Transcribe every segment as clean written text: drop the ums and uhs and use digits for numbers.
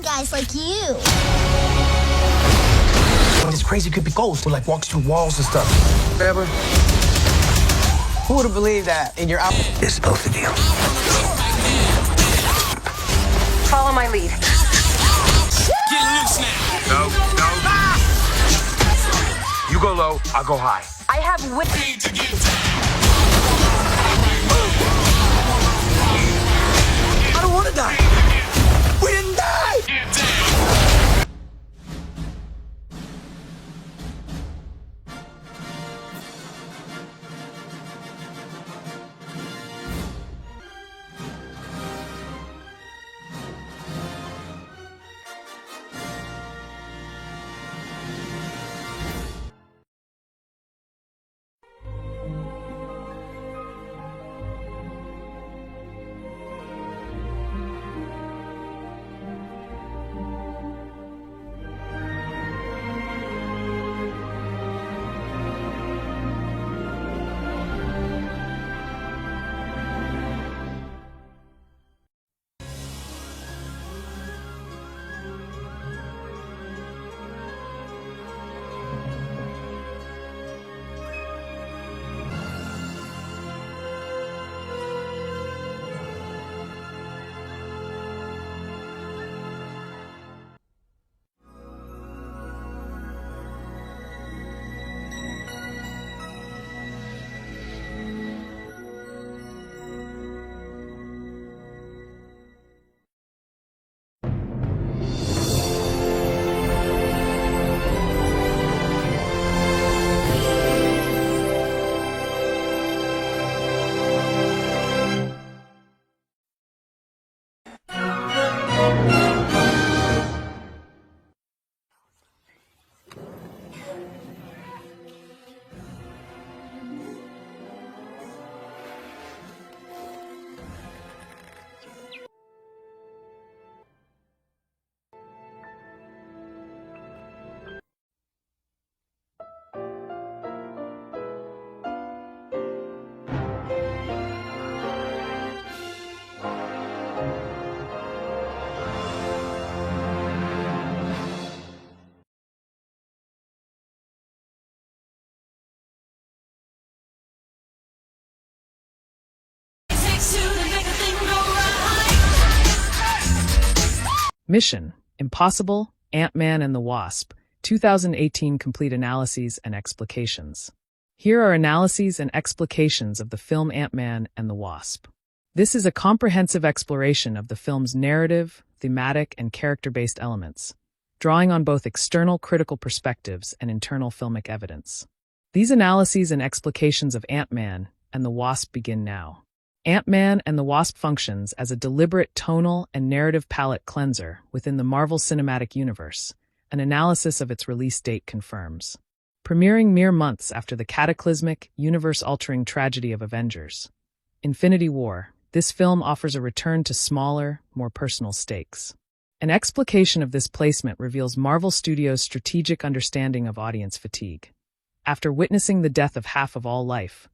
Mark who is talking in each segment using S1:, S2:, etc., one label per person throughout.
S1: guys like you.
S2: When this crazy creepy ghost who like walks through walls and stuff. Whatever. Who would have believed that in your outfit? It's both of you.
S3: Follow my lead.
S4: Get loose now.
S5: No. You go low, I'll go high.
S3: I have
S2: I don't want to die. We didn't die.
S6: Mission: Impossible, Ant-Man and the Wasp, 2018 Complete Analyses and Explications. Here are analyses and explications of the film Ant-Man and the Wasp. This is a comprehensive exploration of the film's narrative, thematic, and character-based elements, drawing on both external critical perspectives and internal filmic evidence. These analyses and explications of Ant-Man and the Wasp begin now. Ant-Man and the Wasp functions as a deliberate tonal and narrative palette cleanser within the Marvel Cinematic Universe, an analysis of its release date confirms. Premiering mere months after the cataclysmic, universe-altering tragedy of Avengers, Infinity War, this film offers a return to smaller, more personal stakes. An explication of this placement reveals Marvel Studios' strategic understanding of audience fatigue. After witnessing the death of half of all life,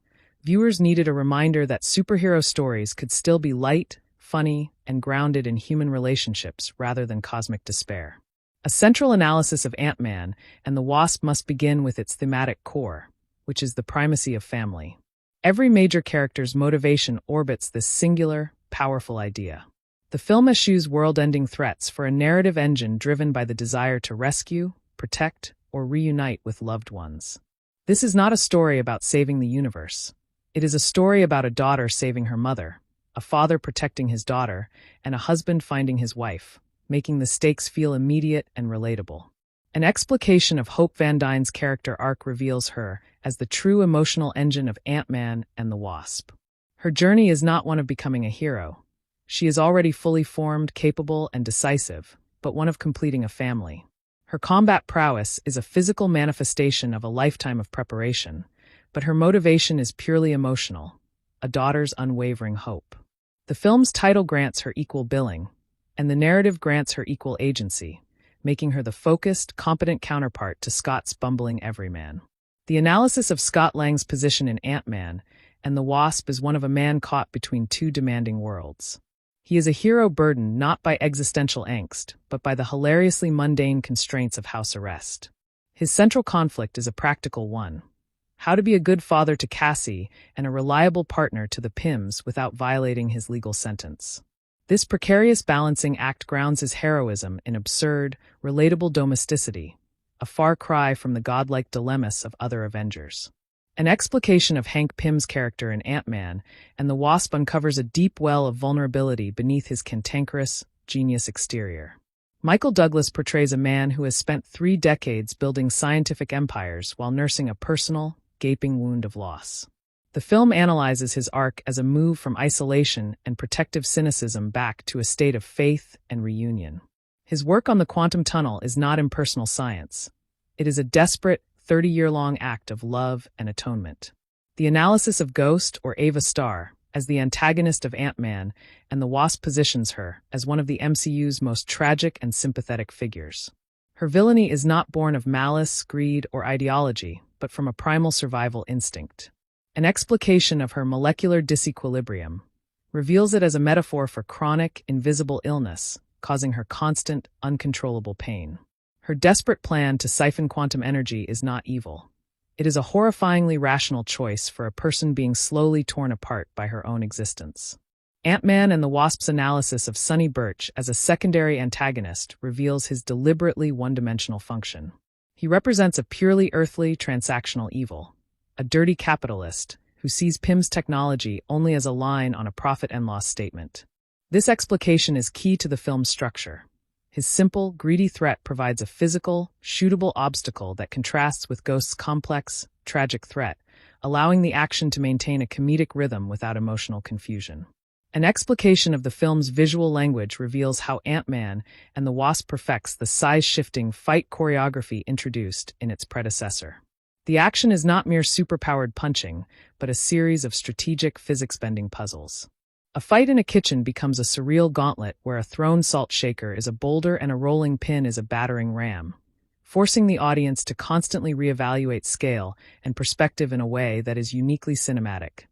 S6: viewers needed a reminder that superhero stories could still be light, funny, and grounded in human relationships rather than cosmic despair. A central analysis of Ant-Man and the Wasp must begin with its thematic core, which is the primacy of family. Every major character's motivation orbits this singular, powerful idea. The film eschews world-ending threats for a narrative engine driven by the desire to rescue, protect, or reunite with loved ones. This is not a story about saving the universe. It is a story about a daughter saving her mother, a father protecting his daughter, and a husband finding his wife, making the stakes feel immediate and relatable. An explication of Hope Van Dyne's character arc reveals her as the true emotional engine of Ant-Man and the Wasp. Her journey is not one of becoming a hero. She is already fully formed, capable, and decisive, but one of completing a family. Her combat prowess is a physical manifestation of a lifetime of preparation, but her motivation is purely emotional, a daughter's unwavering hope. The film's title grants her equal billing, and the narrative grants her equal agency, making her the focused, competent counterpart to Scott's bumbling everyman. The analysis of Scott Lang's position in Ant-Man and the Wasp is one of a man caught between two demanding worlds. He is a hero burdened not by existential angst, but by the hilariously mundane constraints of house arrest. His central conflict is a practical one: how to be a good father to Cassie and a reliable partner to the Pims without violating his legal sentence. This precarious balancing act grounds his heroism in absurd, relatable domesticity, a far cry from the godlike dilemmas of other Avengers. An explication of Hank Pym's character in Ant-Man and the Wasp uncovers a deep well of vulnerability beneath his cantankerous, genius exterior. Michael Douglas portrays a man who has spent 3 decades building scientific empires while nursing a personal, gaping wound of loss. The film analyzes his arc as a move from isolation and protective cynicism back to a state of faith and reunion. His work on the quantum tunnel is not impersonal science. It is a desperate, 30-year-long act of love and atonement. The analysis of Ghost, or Ava Starr, as the antagonist of Ant-Man and the Wasp positions her as one of the MCU's most tragic and sympathetic figures. Her villainy is not born of malice, greed, or ideology, but from a primal survival instinct. An explication of her molecular disequilibrium reveals it as a metaphor for chronic, invisible illness, causing her constant, uncontrollable pain. Her desperate plan to siphon quantum energy is not evil. It is a horrifyingly rational choice for a person being slowly torn apart by her own existence. Ant-Man and the Wasp's analysis of Sonny Birch as a secondary antagonist reveals his deliberately one-dimensional function. He represents a purely earthly, transactional evil, a dirty capitalist who sees Pym's technology only as a line on a profit and loss statement. This explication is key to the film's structure. His simple, greedy threat provides a physical, shootable obstacle that contrasts with Ghost's complex, tragic threat, allowing the action to maintain a comedic rhythm without emotional confusion. An explication of the film's visual language reveals how Ant-Man and the Wasp perfects the size-shifting fight choreography introduced in its predecessor. The action is not mere superpowered punching, but a series of strategic physics-bending puzzles. A fight in a kitchen becomes a surreal gauntlet where a thrown salt shaker is a boulder and a rolling pin is a battering ram, forcing the audience to constantly reevaluate scale and perspective in a way that is uniquely cinematic.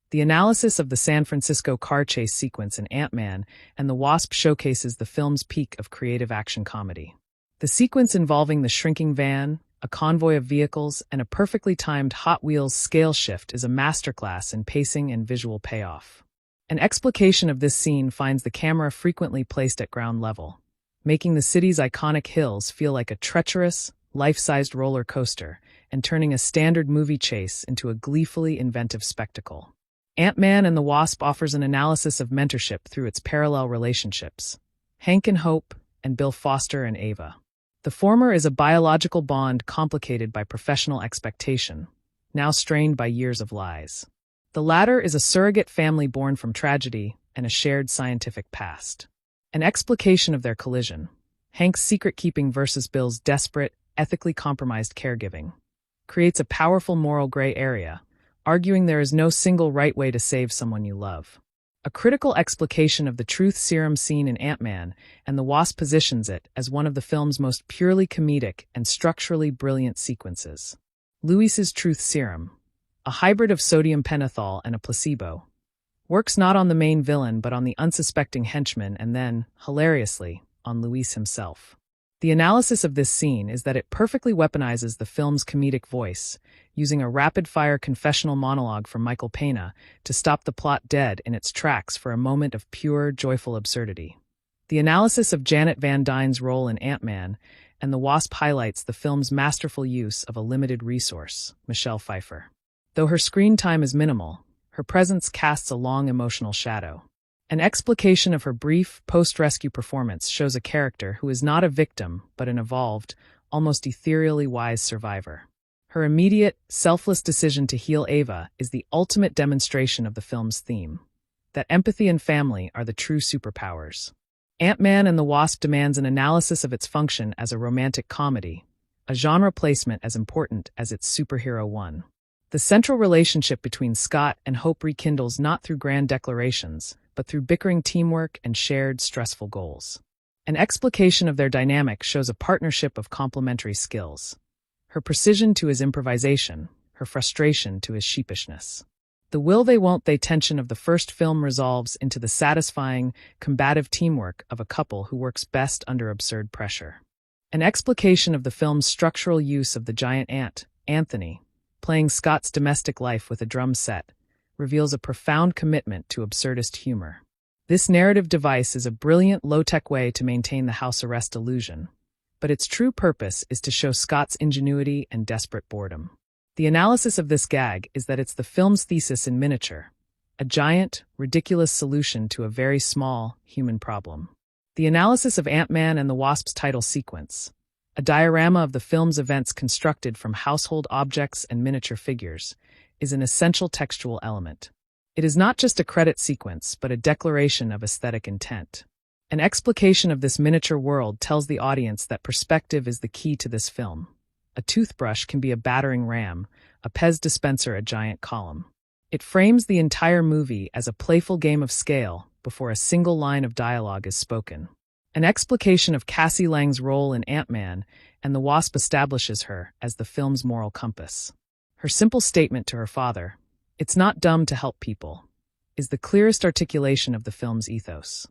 S6: The analysis of the San Francisco car chase sequence in Ant-Man and the Wasp showcases the film's peak of creative action comedy. The sequence involving the shrinking van, a convoy of vehicles, and a perfectly timed Hot Wheels scale shift is a masterclass in pacing and visual payoff. An explication of this scene finds the camera frequently placed at ground level, making the city's iconic hills feel like a treacherous, life-sized roller coaster and turning a standard movie chase into a gleefully inventive spectacle. Ant-Man and the Wasp offers an analysis of mentorship through its parallel relationships: Hank and Hope, and Bill Foster and Ava. The former is a biological bond complicated by professional expectation, now strained by years of lies. The latter is a surrogate family born from tragedy and a shared scientific past. An explication of their collision: Hank's secret-keeping versus Bill's desperate, ethically compromised caregiving, creates a powerful moral gray area, arguing there is no single right way to save someone you love. A critical explication of the truth serum scene in Ant-Man and the Wasp positions it as one of the film's most purely comedic and structurally brilliant sequences. Lewis's truth serum, a hybrid of sodium pentothal and a placebo, works not on the main villain but on the unsuspecting henchman and then, hilariously, on Luis himself. The analysis of this scene is that it perfectly weaponizes the film's comedic voice, using a rapid-fire confessional monologue from Michael Pena to stop the plot dead in its tracks for a moment of pure, joyful absurdity. The analysis of Janet Van Dyne's role in Ant-Man and the Wasp highlights the film's masterful use of a limited resource, Michelle Pfeiffer. Though her screen time is minimal, her presence casts a long emotional shadow. An explication of her brief, post-rescue performance shows a character who is not a victim but an evolved, almost ethereally wise survivor. Her immediate, selfless decision to heal Ava is the ultimate demonstration of the film's theme, that empathy and family are the true superpowers. Ant-Man and the Wasp demands an analysis of its function as a romantic comedy, a genre placement as important as its superhero one. The central relationship between Scott and Hope rekindles not through grand declarations, but through bickering teamwork and shared stressful goals. An explication of their dynamic shows a partnership of complementary skills: her precision to his improvisation, her frustration to his sheepishness. The will-they-won't-they tension of the first film resolves into the satisfying, combative teamwork of a couple who works best under absurd pressure. An explication of the film's structural use of the giant ant, Anthony, playing Scott's domestic life with a drum set, reveals a profound commitment to absurdist humor. This narrative device is a brilliant low-tech way to maintain the house arrest illusion, but its true purpose is to show Scott's ingenuity and desperate boredom. The analysis of this gag is that it's the film's thesis in miniature, a giant, ridiculous solution to a very small, human problem. The analysis of Ant-Man and the Wasp's title sequence, a diorama of the film's events constructed from household objects and miniature figures, is an essential textual element. It is not just a credit sequence, but a declaration of aesthetic intent. An explication of this miniature world tells the audience that perspective is the key to this film. A toothbrush can be a battering ram, a Pez dispenser a giant column. It frames the entire movie as a playful game of scale before a single line of dialogue is spoken. An explication of Cassie Lang's role in Ant-Man and the Wasp establishes her as the film's moral compass. Her simple statement to her father, "It's not dumb to help people," is the clearest articulation of the film's ethos.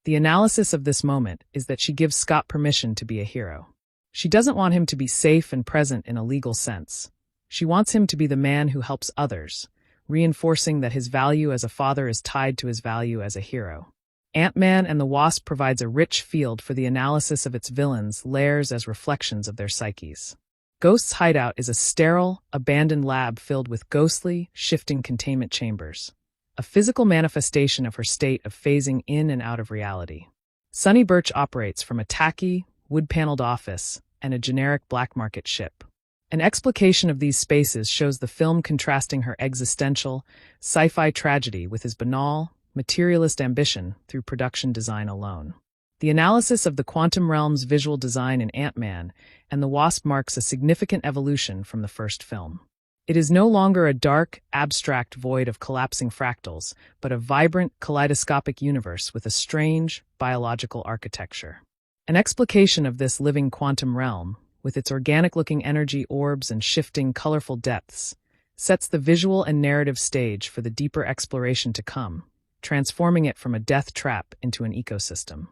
S6: The analysis of this moment is that she gives Scott permission to be a hero. She doesn't want him to be safe and present in a legal sense. She wants him to be the man who helps others, reinforcing that his value as a father is tied to his value as a hero. Ant-Man and the Wasp provides a rich field for the analysis of its villains' layers as reflections of their psyches. Ghost's hideout is a sterile, abandoned lab filled with ghostly, shifting containment chambers, a physical manifestation of her state of phasing in and out of reality. Sunny Birch operates from a tacky, wood-paneled office and a generic black market ship. An explication of these spaces shows the film contrasting her existential, sci-fi tragedy with his banal, materialist ambition through production design alone. The analysis of the quantum realm's visual design in Ant-Man and the Wasp marks a significant evolution from the first film. It is no longer a dark, abstract void of collapsing fractals, but a vibrant, kaleidoscopic universe with a strange, biological architecture. An explication of this living quantum realm, with its organic-looking energy orbs and shifting, colorful depths, sets the visual and narrative stage for the deeper exploration to come, transforming it from a death trap into an ecosystem.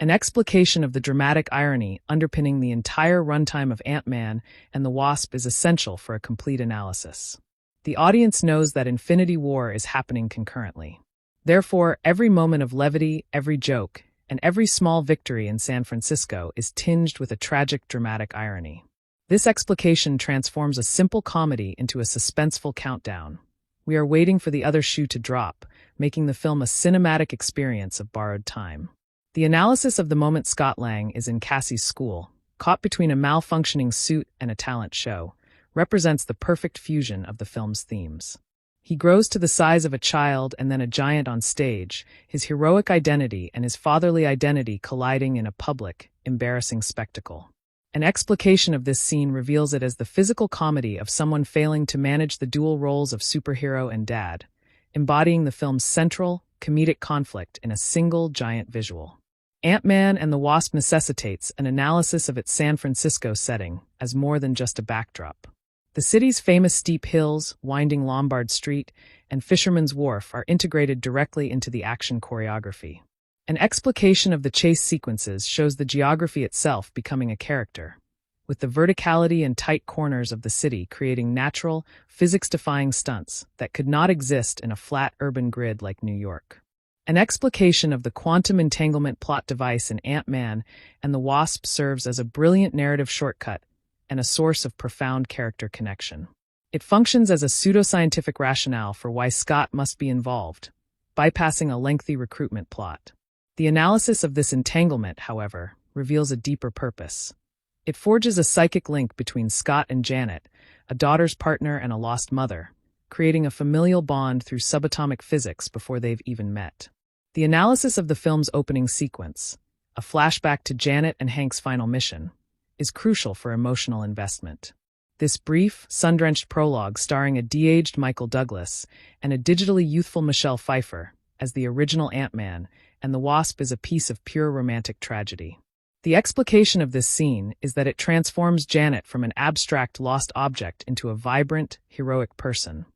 S6: An explication of the dramatic irony underpinning the entire runtime of Ant-Man and the Wasp is essential for a complete analysis. The audience knows that Infinity War is happening concurrently. Therefore, every moment of levity, every joke, and every small victory in San Francisco is tinged with a tragic, dramatic irony. This explication transforms a simple comedy into a suspenseful countdown. We are waiting for the other shoe to drop, making the film a cinematic experience of borrowed time. The analysis of the moment Scott Lang is in Cassie's school, caught between a malfunctioning suit and a talent show, represents the perfect fusion of the film's themes. He grows to the size of a child and then a giant on stage, his heroic identity and his fatherly identity colliding in a public, embarrassing spectacle. An explication of this scene reveals it as the physical comedy of someone failing to manage the dual roles of superhero and dad, embodying the film's central, comedic conflict in a single giant visual. Ant-Man and the Wasp necessitates an analysis of its San Francisco setting as more than just a backdrop. The city's famous steep hills, winding Lombard Street, and Fisherman's Wharf are integrated directly into the action choreography. An explication of the chase sequences shows the geography itself becoming a character, with the verticality and tight corners of the city creating natural, physics-defying stunts that could not exist in a flat urban grid like New York. An explication of the quantum entanglement plot device in Ant-Man and the Wasp serves as a brilliant narrative shortcut and a source of profound character connection. It functions as a pseudoscientific rationale for why Scott must be involved, bypassing a lengthy recruitment plot. The analysis of this entanglement, however, reveals a deeper purpose. It forges a psychic link between Scott and Janet, a daughter's partner and a lost mother, creating a familial bond through subatomic physics before they've even met. The analysis of the film's opening sequence, a flashback to Janet and Hank's final mission, is crucial for emotional investment. This brief, sun-drenched prologue starring a de-aged Michael Douglas and a digitally youthful Michelle Pfeiffer as the original Ant-Man and the Wasp is a piece of pure romantic tragedy. The explication of this scene is that it transforms Janet from an abstract lost object into a vibrant, heroic person,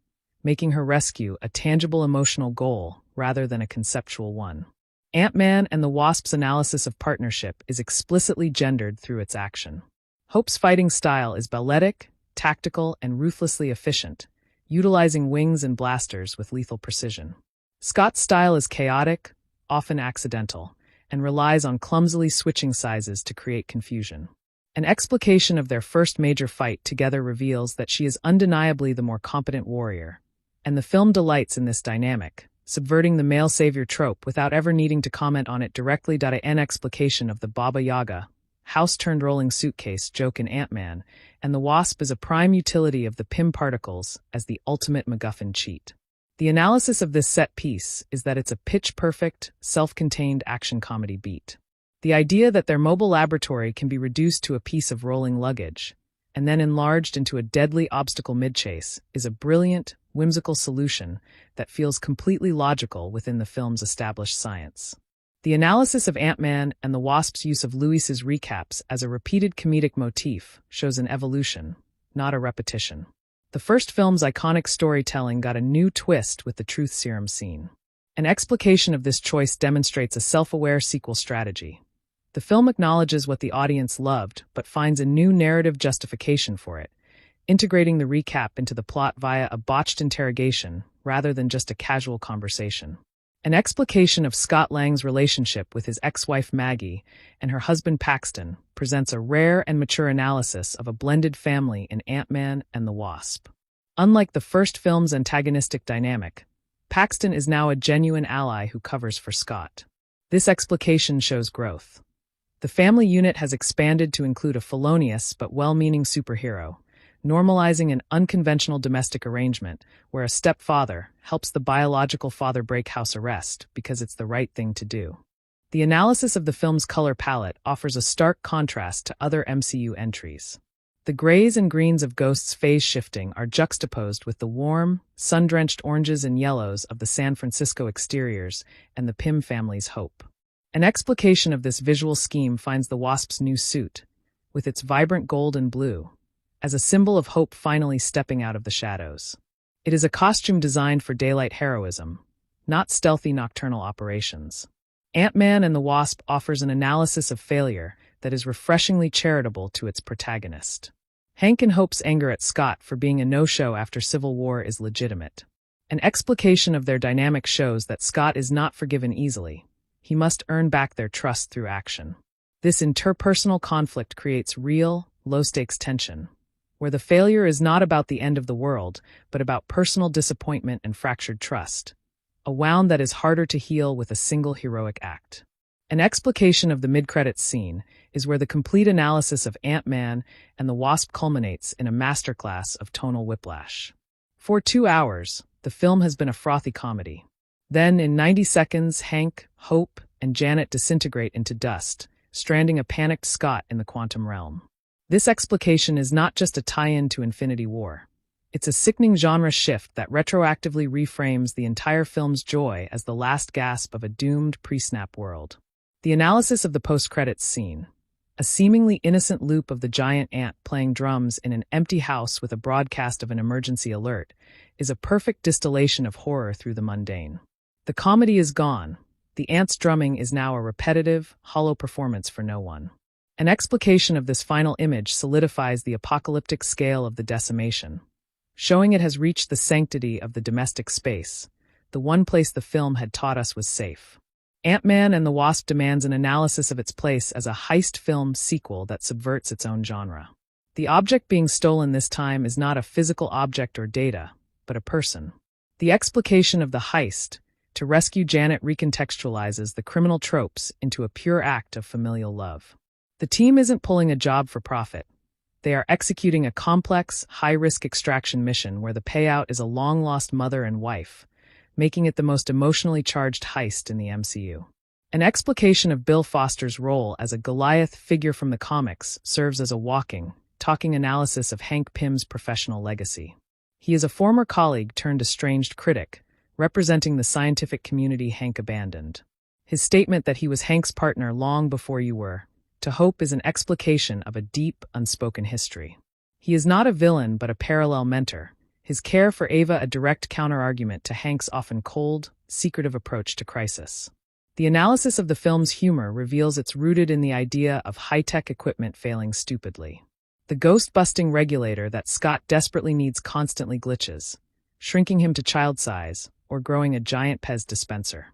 S6: making her rescue a tangible emotional goal rather than a conceptual one. Ant-Man and the Wasp's analysis of partnership is explicitly gendered through its action. Hope's fighting style is balletic, tactical, and ruthlessly efficient, utilizing wings and blasters with lethal precision. Scott's style is chaotic, often accidental, and relies on clumsily switching sizes to create confusion. An explication of their first major fight together reveals that she is undeniably the more competent warrior, and the film delights in this dynamic, subverting the male savior trope without ever needing to comment on it directly. An explication of the Baba Yaga, house-turned-rolling suitcase joke in Ant-Man, and the Wasp is a prime utility of the Pym particles as the ultimate MacGuffin cheat. The analysis of this set piece is that it's a pitch-perfect, self-contained action comedy beat. The idea that their mobile laboratory can be reduced to a piece of rolling luggage, and then enlarged into a deadly obstacle mid-chase, is a brilliant, whimsical solution that feels completely logical within the film's established science. The analysis of Ant-Man and the Wasp's use of Lewis's recaps as a repeated comedic motif shows an evolution, not a repetition. The first film's iconic storytelling got a new twist with the truth serum scene. An explication of this choice demonstrates a self-aware sequel strategy. The film acknowledges what the audience loved, but finds a new narrative justification for it, integrating the recap into the plot via a botched interrogation rather than just a casual conversation. An explication of Scott Lang's relationship with his ex-wife Maggie and her husband Paxton presents a rare and mature analysis of a blended family in Ant-Man and the Wasp. Unlike the first film's antagonistic dynamic, Paxton is now a genuine ally who covers for Scott. This explication shows growth. The family unit has expanded to include a felonious but well-meaning superhero, normalizing an unconventional domestic arrangement where a stepfather helps the biological father break house arrest because it's the right thing to do. The analysis of the film's color palette offers a stark contrast to other MCU entries. The grays and greens of Ghost's phase shifting are juxtaposed with the warm, sun-drenched oranges and yellows of the San Francisco exteriors and the Pym family's hope. An explication of this visual scheme finds the Wasp's new suit, with its vibrant gold and blue, as a symbol of hope finally stepping out of the shadows. It is a costume designed for daylight heroism, not stealthy nocturnal operations. Ant-Man and the Wasp offers an analysis of failure that is refreshingly charitable to its protagonist. Hank and Hope's anger at Scott for being a no-show after Civil War is legitimate. An explication of their dynamic shows that Scott is not forgiven easily. He must earn back their trust through action. This interpersonal conflict creates real, low-stakes tension, where the failure is not about the end of the world, but about personal disappointment and fractured trust, a wound that is harder to heal with a single heroic act. An explication of the mid-credits scene is where the complete analysis of Ant-Man and the Wasp culminates in a masterclass of tonal whiplash. For 2 hours, the film has been a frothy comedy. Then, in 90 seconds, Hank, Hope, and Janet disintegrate into dust, stranding a panicked Scott in the quantum realm. This explication is not just a tie-in to Infinity War. It's a sickening genre shift that retroactively reframes the entire film's joy as the last gasp of a doomed pre-snap world. The analysis of the post-credits scene, a seemingly innocent loop of the giant ant playing drums in an empty house with a broadcast of an emergency alert, is a perfect distillation of horror through the mundane. The comedy is gone. The ant's drumming is now a repetitive, hollow performance for no one. An explication of this final image solidifies the apocalyptic scale of the decimation, showing it has reached the sanctity of the domestic space, the one place the film had taught us was safe. Ant-Man and the Wasp demands an analysis of its place as a heist film sequel that subverts its own genre. The object being stolen this time is not a physical object or data, but a person. The explication of the heist, to rescue Janet, recontextualizes the criminal tropes into a pure act of familial love. The team isn't pulling a job for profit. They are executing a complex, high-risk extraction mission where the payout is a long-lost mother and wife, making it the most emotionally charged heist in the MCU. An explication of Bill Foster's role as a Goliath figure from the comics serves as a walking, talking analysis of Hank Pym's professional legacy. He is a former colleague turned estranged critic, representing the scientific community Hank abandoned. His statement that he was Hank's partner long before you were, to Hope, is an explication of a deep, unspoken history. He is not a villain but a parallel mentor, his care for Ava a direct counterargument to Hank's often cold, secretive approach to crisis. The analysis of the film's humor reveals it's rooted in the idea of high-tech equipment failing stupidly. The ghost-busting regulator that Scott desperately needs constantly glitches, shrinking him to child size or growing a giant Pez dispenser.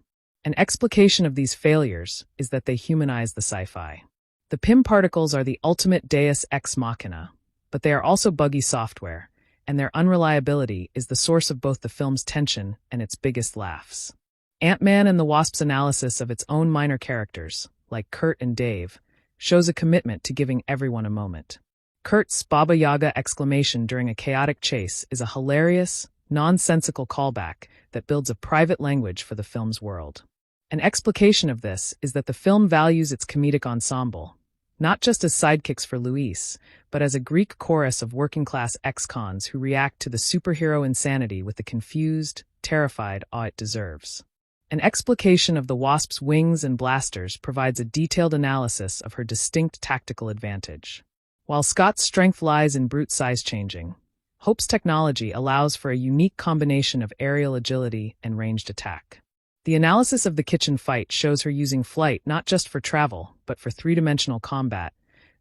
S6: An explication of these failures is that they humanize the sci-fi. The PIM particles are the ultimate deus ex machina, but they are also buggy software, and their unreliability is the source of both the film's tension and its biggest laughs. Ant-Man and the Wasp's analysis of its own minor characters, like Kurt and Dave, shows a commitment to giving everyone a moment. Kurt's Baba Yaga exclamation during a chaotic chase is a hilarious, nonsensical callback that builds a private language for the film's world. An explication of this is that the film values its comedic ensemble, not just as sidekicks for Luis, but as a Greek chorus of working-class ex-cons who react to the superhero insanity with the confused, terrified awe it deserves. An explication of the Wasp's wings and blasters provides a detailed analysis of her distinct tactical advantage. While Scott's strength lies in brute size changing, Hope's technology allows for a unique combination of aerial agility and ranged attack. The analysis of the kitchen fight shows her using flight not just for travel, but for three-dimensional combat,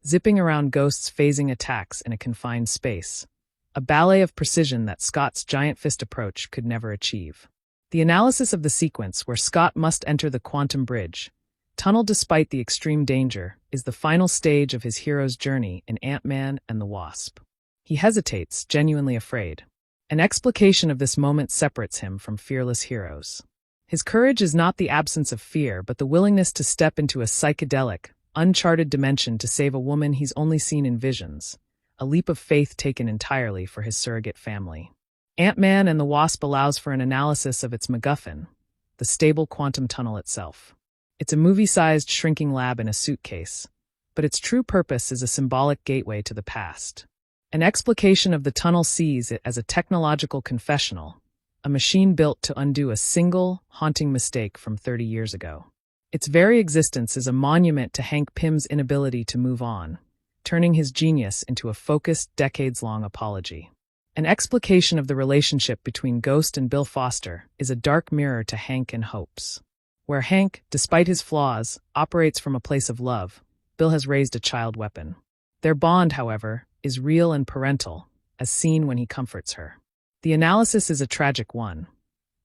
S6: zipping around ghosts phasing attacks in a confined space, a ballet of precision that Scott's giant fist approach could never achieve. The analysis of the sequence where Scott must enter the quantum bridge, tunnel despite the extreme danger, is the final stage of his hero's journey in Ant-Man and the Wasp. He hesitates, genuinely afraid. An explication of this moment separates him from fearless heroes. His courage is not the absence of fear, but the willingness to step into a psychedelic, uncharted dimension to save a woman he's only seen in visions, a leap of faith taken entirely for his surrogate family. Ant-Man and the Wasp allows for an analysis of its MacGuffin, the stable quantum tunnel itself. It's a movie-sized shrinking lab in a suitcase, but its true purpose is a symbolic gateway to the past. An explication of the tunnel sees it as a technological confessional, a machine built to undo a single, haunting mistake from 30 years ago. Its very existence is a monument to Hank Pym's inability to move on, turning his genius into a focused, decades-long apology. An explication of the relationship between Ghost and Bill Foster is a dark mirror to Hank and Hope's. Where Hank, despite his flaws, operates from a place of love, Bill has raised a child weapon. Their bond, however, is real and parental, as seen when he comforts her. The analysis is a tragic one.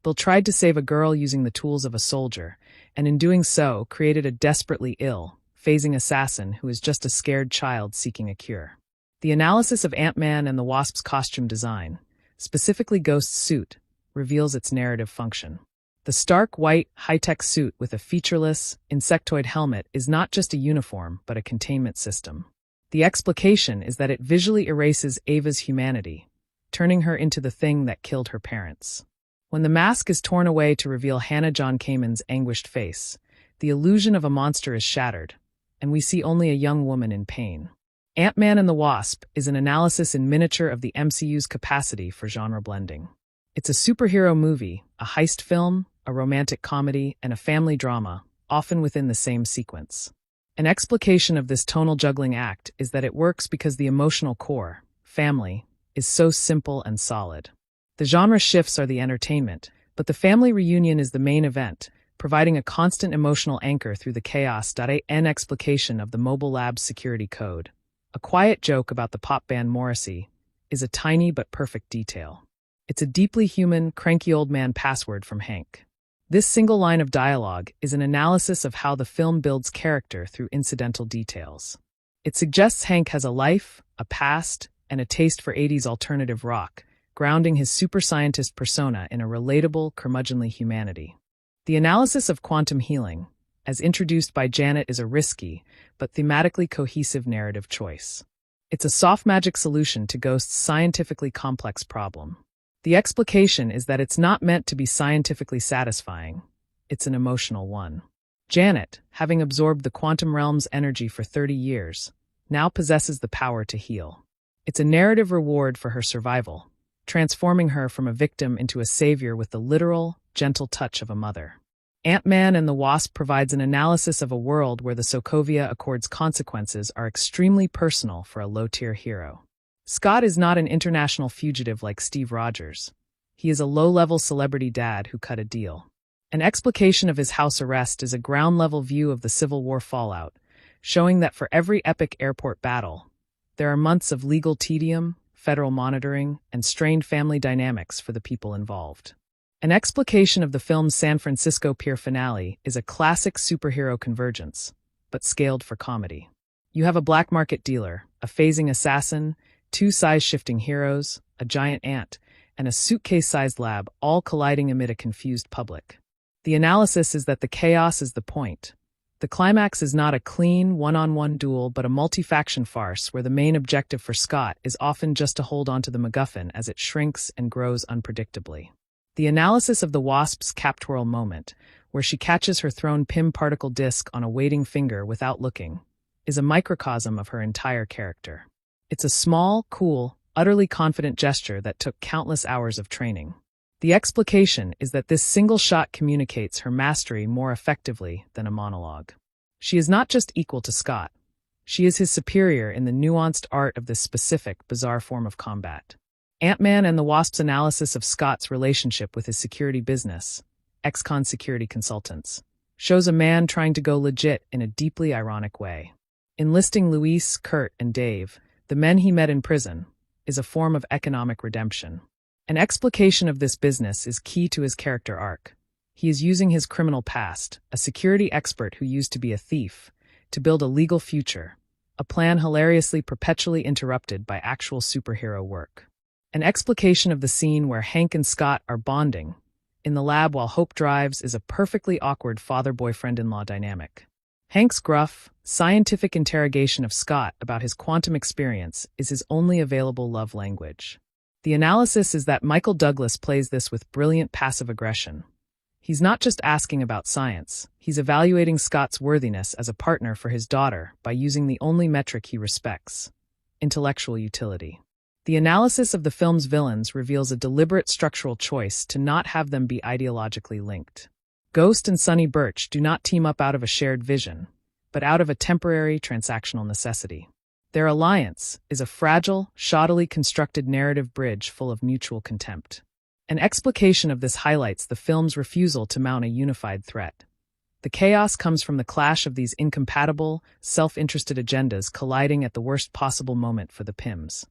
S6: Bill tried to save a girl using the tools of a soldier, and in doing so created a desperately ill, phasing assassin who is just a scared child seeking a cure. The analysis of Ant-Man and the Wasp's costume design, specifically Ghost's suit, reveals its narrative function. The stark white, high-tech suit with a featureless, insectoid helmet is not just a uniform but a containment system. The explication is that it visually erases Ava's humanity, turning her into the thing that killed her parents. When the mask is torn away to reveal Hannah John Kamen's anguished face, the illusion of a monster is shattered, and we see only a young woman in pain. Ant-Man and the Wasp is an analysis in miniature of the MCU's capacity for genre blending. It's a superhero movie, a heist film, a romantic comedy, and a family drama, often within the same sequence. An explication of this tonal juggling act is that it works because the emotional core, family, is so simple and solid. The genre shifts are the entertainment, but the family reunion is the main event, providing a constant emotional anchor through the chaos. An explication of the Mobile Labs security code, a quiet joke about the pop band Morrissey, is a tiny but perfect detail. It's a deeply human, cranky old man password from Hank. This single line of dialogue is an analysis of how the film builds character through incidental details. It suggests Hank has a life, a past, and a taste for 80s alternative rock, grounding his super scientist persona in a relatable, curmudgeonly humanity. The analysis of quantum healing, as introduced by Janet, is a risky, but thematically cohesive narrative choice. It's a soft magic solution to Ghost's scientifically complex problem. The explication is that it's not meant to be scientifically satisfying. It's an emotional one. Janet, having absorbed the quantum realm's energy for 30 years, now possesses the power to heal. It's a narrative reward for her survival, transforming her from a victim into a savior with the literal, gentle touch of a mother. Ant-Man and the Wasp provides an analysis of a world where the Sokovia Accord's consequences are extremely personal for a low-tier hero. Scott is not an international fugitive like Steve Rogers. He is a low-level celebrity dad who cut a deal. An explication of his house arrest is a ground-level view of the Civil War fallout, showing that for every epic airport battle, there are months of legal tedium, federal monitoring, and strained family dynamics for the people involved. An explication of the film's San Francisco Pier finale is a classic superhero convergence, but scaled for comedy. You have a black market dealer, a phasing assassin, two size-shifting heroes, a giant ant, and a suitcase-sized lab all colliding amid a confused public. The analysis is that the chaos is the point. The climax is not a clean, one-on-one duel but a multi-faction farce where the main objective for Scott is often just to hold onto the MacGuffin as it shrinks and grows unpredictably. The analysis of the Wasp's cap-twirl moment, where she catches her thrown Pym particle disc on a waiting finger without looking, is a microcosm of her entire character. It's a small, cool, utterly confident gesture that took countless hours of training. The explication is that this single shot communicates her mastery more effectively than a monologue. She is not just equal to Scott. She is his superior in the nuanced art of this specific, bizarre form of combat. Ant-Man and the Wasp's analysis of Scott's relationship with his security business, ex-con security consultants, shows a man trying to go legit in a deeply ironic way. Enlisting Luis, Kurt, and Dave, the men he met in prison, is a form of economic redemption. An explication of this business is key to his character arc. He is using his criminal past, a security expert who used to be a thief, to build a legal future, a plan hilariously perpetually interrupted by actual superhero work. An explication of the scene where Hank and Scott are bonding in the lab while Hope drives is a perfectly awkward father-boyfriend-in-law dynamic. Hank's gruff, scientific interrogation of Scott about his quantum experience is his only available love language. The analysis is that Michael Douglas plays this with brilliant passive aggression. He's not just asking about science, he's evaluating Scott's worthiness as a partner for his daughter by using the only metric he respects: intellectual utility. The analysis of the film's villains reveals a deliberate structural choice to not have them be ideologically linked. Ghost and Sonny Birch do not team up out of a shared vision, but out of a temporary transactional necessity. Their alliance is a fragile, shoddily constructed narrative bridge full of mutual contempt. An explication of this highlights the film's refusal to mount a unified threat. The chaos comes from the clash of these incompatible, self-interested agendas colliding at the worst possible moment for the Pyms.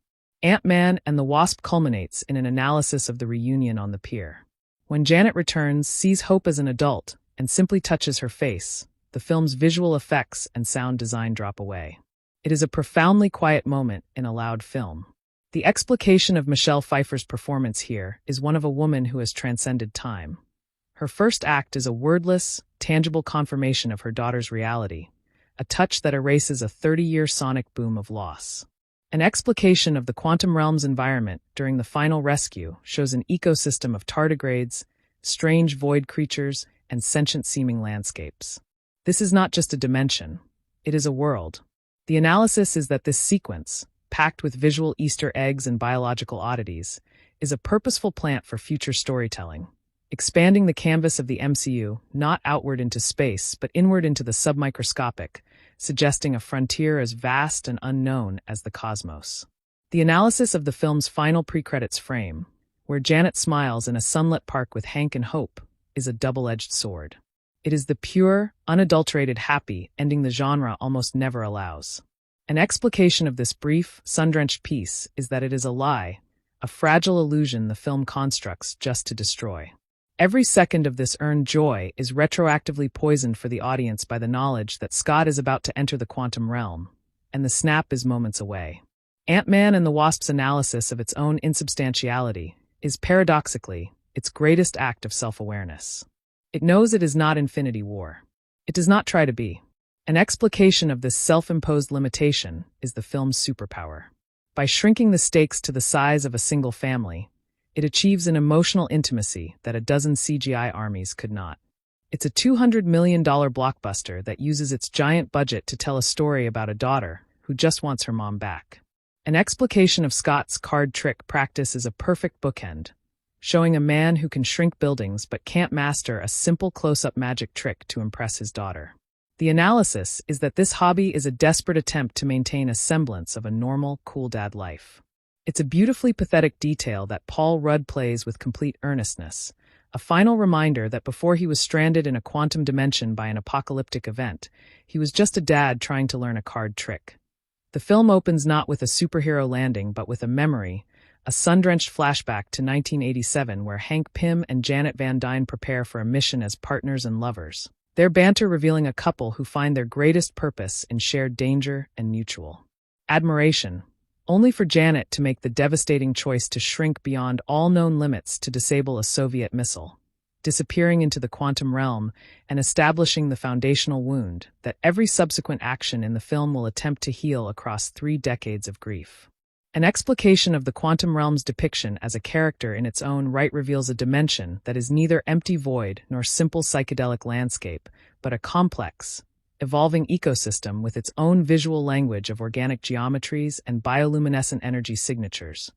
S6: Ant-Man and the Wasp culminates in an analysis of the reunion on the pier. When Janet returns, sees Hope as an adult, and simply touches her face, the film's visual effects and sound design drop away. It is a profoundly quiet moment in a loud film. The explication of Michelle Pfeiffer's performance here is one of a woman who has transcended time. Her first act is a wordless, tangible confirmation of her daughter's reality, a touch that erases a 30-year sonic boom of loss. An explication of the quantum realm's environment during the final rescue shows an ecosystem of tardigrades, strange void creatures, and sentient-seeming landscapes. This is not just a dimension, it is a world. The analysis is that this sequence, packed with visual Easter eggs and biological oddities, is a purposeful plant for future storytelling, expanding the canvas of the MCU not outward into space but inward into the submicroscopic, suggesting a frontier as vast and unknown as the cosmos. The analysis of the film's final pre-credits frame, where Janet smiles in a sunlit park with Hank and Hope, is a double-edged sword. It is the pure, unadulterated happy ending the genre almost never allows. An explication of this brief, sun-drenched piece is that it is a lie, a fragile illusion the film constructs just to destroy. Every second of this earned joy is retroactively poisoned for the audience by the knowledge that Scott is about to enter the quantum realm, and the snap is moments away. Ant-Man and the Wasp's analysis of its own insubstantiality is, paradoxically, its greatest act of self-awareness. It knows it is not Infinity War. It does not try to be. An explication of this self-imposed limitation is the film's superpower. By shrinking the stakes to the size of a single family, it achieves an emotional intimacy that a dozen CGI armies could not. It's a $200 million blockbuster that uses its giant budget to tell a story about a daughter who just wants her mom back. An explication of Scott's card trick practice is a perfect bookend, showing a man who can shrink buildings but can't master a simple close-up magic trick to impress his daughter. The analysis is that this hobby is a desperate attempt to maintain a semblance of a normal, cool dad life. It's a beautifully pathetic detail that Paul Rudd plays with complete earnestness, a final reminder that before he was stranded in a quantum dimension by an apocalyptic event, he was just a dad trying to learn a card trick. The film opens not with a superhero landing but with a memory, a sun-drenched flashback to 1987 where Hank Pym and Janet Van Dyne prepare for a mission as partners and lovers. Their banter revealing a couple who find their greatest purpose in shared danger and mutual admiration, only for Janet to make the devastating choice to shrink beyond all known limits to disable a Soviet missile, disappearing into the quantum realm and establishing the foundational wound that every subsequent action in the film will attempt to heal across 3 decades of grief. An explication of the quantum realm's depiction as a character in its own right reveals a dimension that is neither empty void nor simple psychedelic landscape, but a complex, evolving ecosystem with its own visual language of organic geometries and bioluminescent energy signatures.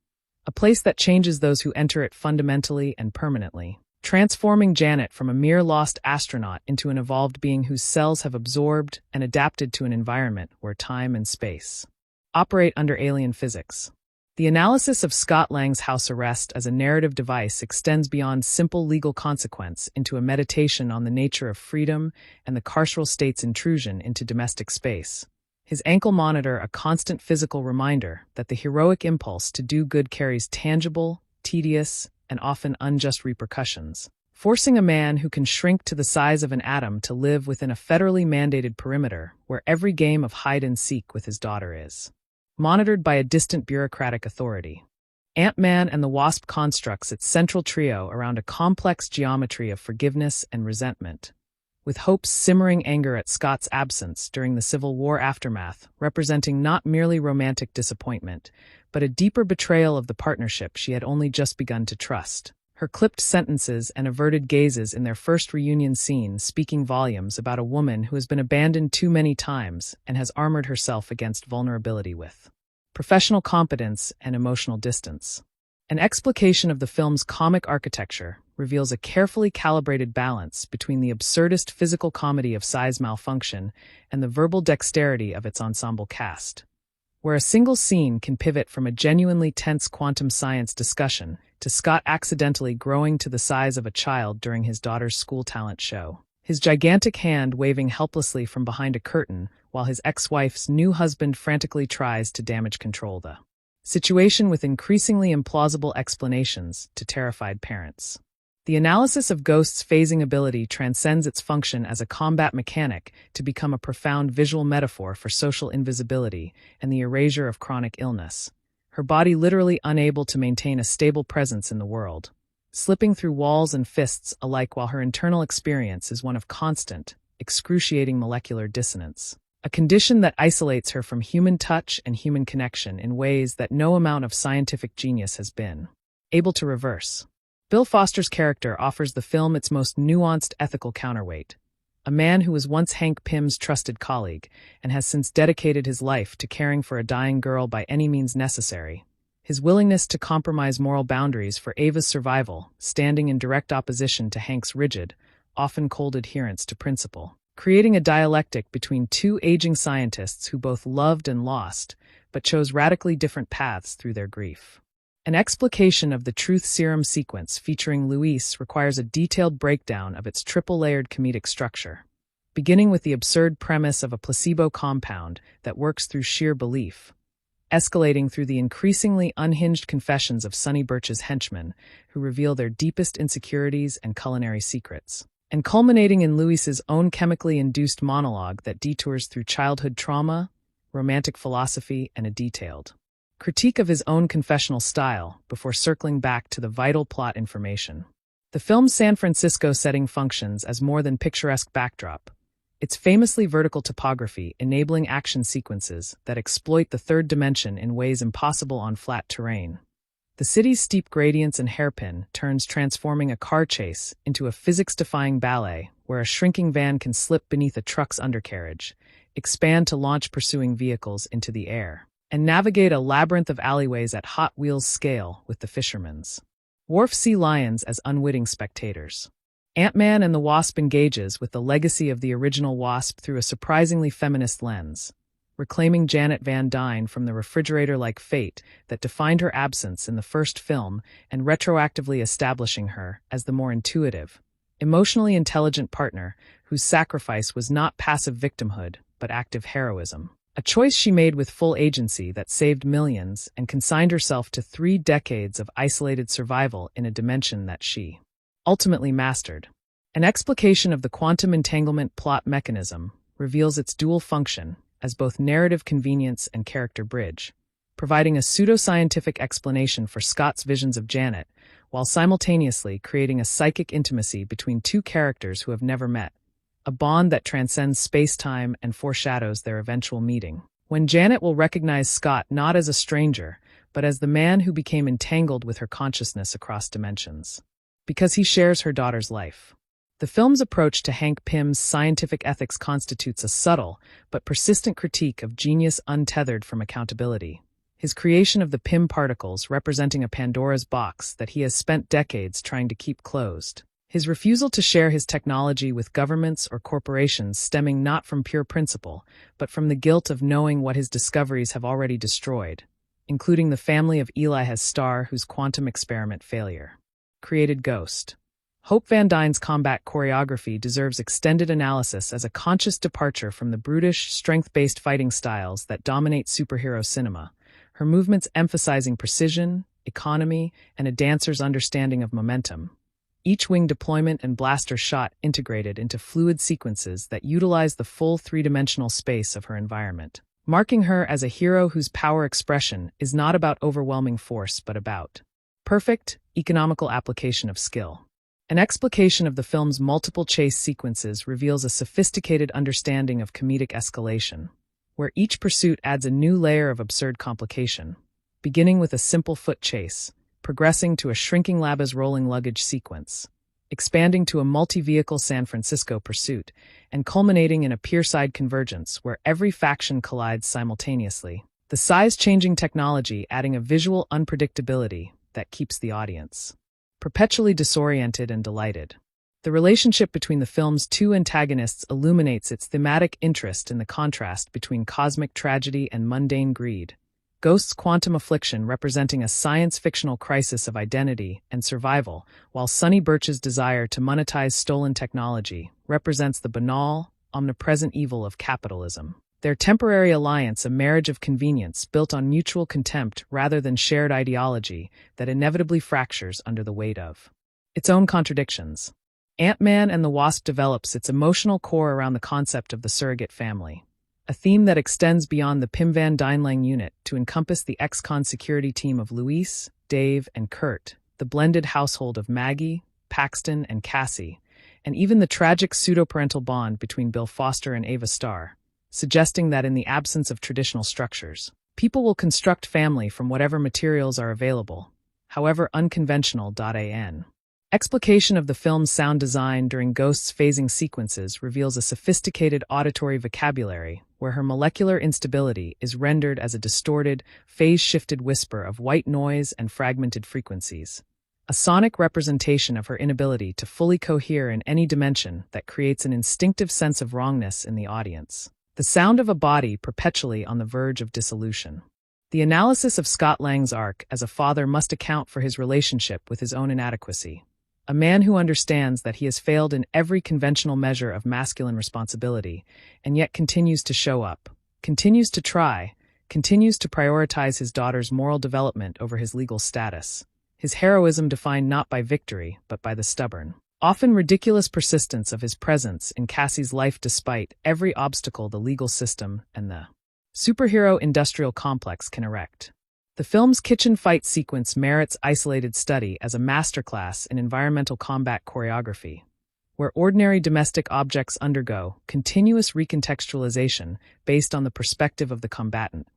S6: A place that changes those who enter it fundamentally and permanently, transforming Janet from a mere lost astronaut into an evolved being whose cells have absorbed and adapted to an environment where time and space operate under alien physics. The analysis of Scott Lang's house arrest as a narrative device extends beyond simple legal consequence into a meditation on the nature of freedom and the carceral state's intrusion into domestic space. His ankle monitor a constant physical reminder that the heroic impulse to do good carries tangible, tedious, and often unjust repercussions, forcing a man who can shrink to the size of an atom to live within a federally mandated perimeter where every game of hide-and-seek with his daughter is monitored by a distant bureaucratic authority. Ant-Man and the Wasp constructs its central trio around a complex geometry of forgiveness and resentment, with Hope's simmering anger at Scott's absence during the Civil War aftermath representing not merely romantic disappointment, but a deeper betrayal of the partnership she had only just begun to trust. Her clipped sentences and averted gazes in their first reunion scene speaking volumes about a woman who has been abandoned too many times and has armored herself against vulnerability with professional competence and emotional distance. An explication of the film's comic architecture reveals a carefully calibrated balance between the absurdist physical comedy of size malfunction and the verbal dexterity of its ensemble cast, where a single scene can pivot from a genuinely tense quantum science discussion to Scott accidentally growing to the size of a child during his daughter's school talent show, his gigantic hand waving helplessly from behind a curtain while his ex-wife's new husband frantically tries to damage control the situation with increasingly implausible explanations to terrified parents. The analysis of Ghost's phasing ability transcends its function as a combat mechanic to become a profound visual metaphor for social invisibility and the erasure of chronic illness, her body literally unable to maintain a stable presence in the world, slipping through walls and fists alike while her internal experience is one of constant, excruciating molecular dissonance, a condition that isolates her from human touch and human connection in ways that no amount of scientific genius has been able to reverse. Bill Foster's character offers the film its most nuanced ethical counterweight, a man who was once Hank Pym's trusted colleague and has since dedicated his life to caring for a dying girl by any means necessary. His willingness to compromise moral boundaries for Ava's survival, standing in direct opposition to Hank's rigid, often cold adherence to principle, creating a dialectic between two aging scientists who both loved and lost, but chose radically different paths through their grief. An explication of the truth serum sequence featuring Luis requires a detailed breakdown of its triple-layered comedic structure, beginning with the absurd premise of a placebo compound that works through sheer belief, escalating through the increasingly unhinged confessions of Sonny Birch's henchmen, who reveal their deepest insecurities and culinary secrets, and culminating in Luis's own chemically induced monologue that detours through childhood trauma, romantic philosophy, and a detailed critique of his own confessional style before circling back to the vital plot information. The film's San Francisco setting functions as more than picturesque backdrop, its famously vertical topography enabling action sequences that exploit the third dimension in ways impossible on flat terrain. The city's steep gradients and hairpin turns transforming a car chase into a physics-defying ballet where a shrinking van can slip beneath a truck's undercarriage, expand to launch pursuing vehicles into the air, and navigate a labyrinth of alleyways at Hot Wheels scale with the fishermen's wharf sea lions as unwitting spectators. Ant-Man and the Wasp engages with the legacy of the original Wasp through a surprisingly feminist lens, reclaiming Janet Van Dyne from the refrigerator-like fate that defined her absence in the first film and retroactively establishing her as the more intuitive, emotionally intelligent partner whose sacrifice was not passive victimhood but active heroism. A choice she made with full agency that saved millions and consigned herself to 3 decades of isolated survival in a dimension that she ultimately mastered. An explication of the quantum entanglement plot mechanism reveals its dual function as both narrative convenience and character bridge, providing a pseudoscientific explanation for Scott's visions of Janet, while simultaneously creating a psychic intimacy between two characters who have never met, a bond that transcends space-time and foreshadows their eventual meeting. When Janet will recognize Scott not as a stranger, but as the man who became entangled with her consciousness across dimensions, because he shares her daughter's life. The film's approach to Hank Pym's scientific ethics constitutes a subtle but persistent critique of genius untethered from accountability. His creation of the Pym particles representing a Pandora's box that he has spent decades trying to keep closed. His refusal to share his technology with governments or corporations stemming not from pure principle, but from the guilt of knowing what his discoveries have already destroyed, including the family of Elias Starr, whose quantum experiment failure created Ghost. Hope Van Dyne's combat choreography deserves extended analysis as a conscious departure from the brutish, strength-based fighting styles that dominate superhero cinema, her movements emphasizing precision, economy, and a dancer's understanding of momentum. Each wing deployment and blaster shot integrated into fluid sequences that utilize the full 3-dimensional space of her environment, marking her as a hero whose power expression is not about overwhelming force but about perfect, economical application of skill. An explication of the film's multiple chase sequences reveals a sophisticated understanding of comedic escalation, where each pursuit adds a new layer of absurd complication, beginning with a simple foot chase, progressing to a shrinking Laba's rolling luggage sequence, expanding to a multi-vehicle San Francisco pursuit, and culminating in a pierside convergence where every faction collides simultaneously, the size-changing technology adding a visual unpredictability that keeps the audience perpetually disoriented and delighted. The relationship between the film's two antagonists illuminates its thematic interest in the contrast between cosmic tragedy and mundane greed. Ghost's quantum affliction representing a science-fictional crisis of identity and survival, while Sonny Birch's desire to monetize stolen technology represents the banal, omnipresent evil of capitalism. Their temporary alliance a marriage of convenience built on mutual contempt rather than shared ideology that inevitably fractures under the weight of its own contradictions. Ant-Man and the Wasp develops its emotional core around the concept of the surrogate family, a theme that extends beyond the Pym Van Dyne unit to encompass the ex-con security team of Luis, Dave, and Kurt, the blended household of Maggie, Paxton, and Cassie, and even the tragic pseudo-parental bond between Bill Foster and Ava Starr, suggesting that in the absence of traditional structures, people will construct family from whatever materials are available, however unconventional. An explication of the film's sound design during Ghost's phasing sequences reveals a sophisticated auditory vocabulary where her molecular instability is rendered as a distorted, phase-shifted whisper of white noise and fragmented frequencies, a sonic representation of her inability to fully cohere in any dimension that creates an instinctive sense of wrongness in the audience. The sound of a body perpetually on the verge of dissolution. The analysis of Scott Lang's arc as a father must account for his relationship with his own inadequacy. A man who understands that he has failed in every conventional measure of masculine responsibility, and yet continues to show up, continues to try, continues to prioritize his daughter's moral development over his legal status. His heroism defined not by victory, but by the stubborn, often ridiculous persistence of his presence in Cassie's life despite every obstacle the legal system and the superhero industrial complex can erect. The film's kitchen fight sequence merits isolated study as a masterclass in environmental combat choreography, where ordinary domestic objects undergo continuous recontextualization based on the perspective of the combatant,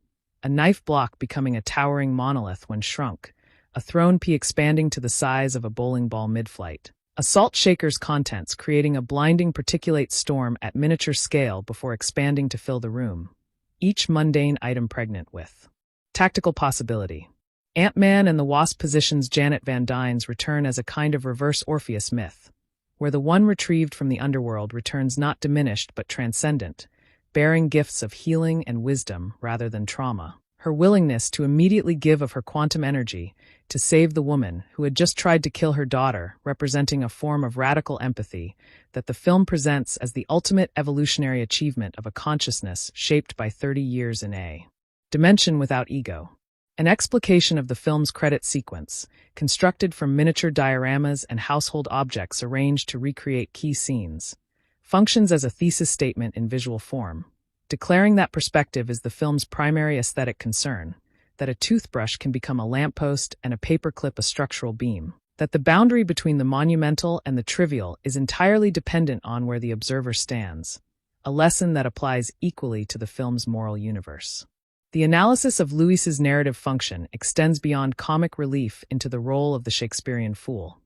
S6: a knife block becoming a towering monolith when shrunk, a thrown pea expanding to the size of a bowling ball mid-flight, a salt shaker's contents creating a blinding particulate storm at miniature scale before expanding to fill the room, each mundane item pregnant with tactical possibility. Ant-Man and the Wasp positions Janet Van Dyne's return as a kind of reverse Orpheus myth, where the one retrieved from the underworld returns not diminished but transcendent, bearing gifts of healing and wisdom rather than trauma. Her willingness to immediately give of her quantum energy to save the woman who had just tried to kill her daughter, representing a form of radical empathy that the film presents as the ultimate evolutionary achievement of a consciousness shaped by 30 years in a dimension without ego. An explication of the film's credit sequence, constructed from miniature dioramas and household objects arranged to recreate key scenes, functions as a thesis statement in visual form, declaring that perspective is the film's primary aesthetic concern, that a toothbrush can become a lamppost and a paperclip a structural beam, that the boundary between the monumental and the trivial is entirely dependent on where the observer stands, a lesson that applies equally to the film's moral universe. The analysis of Lewis's narrative function extends beyond comic relief into the role of the Shakespearean fool,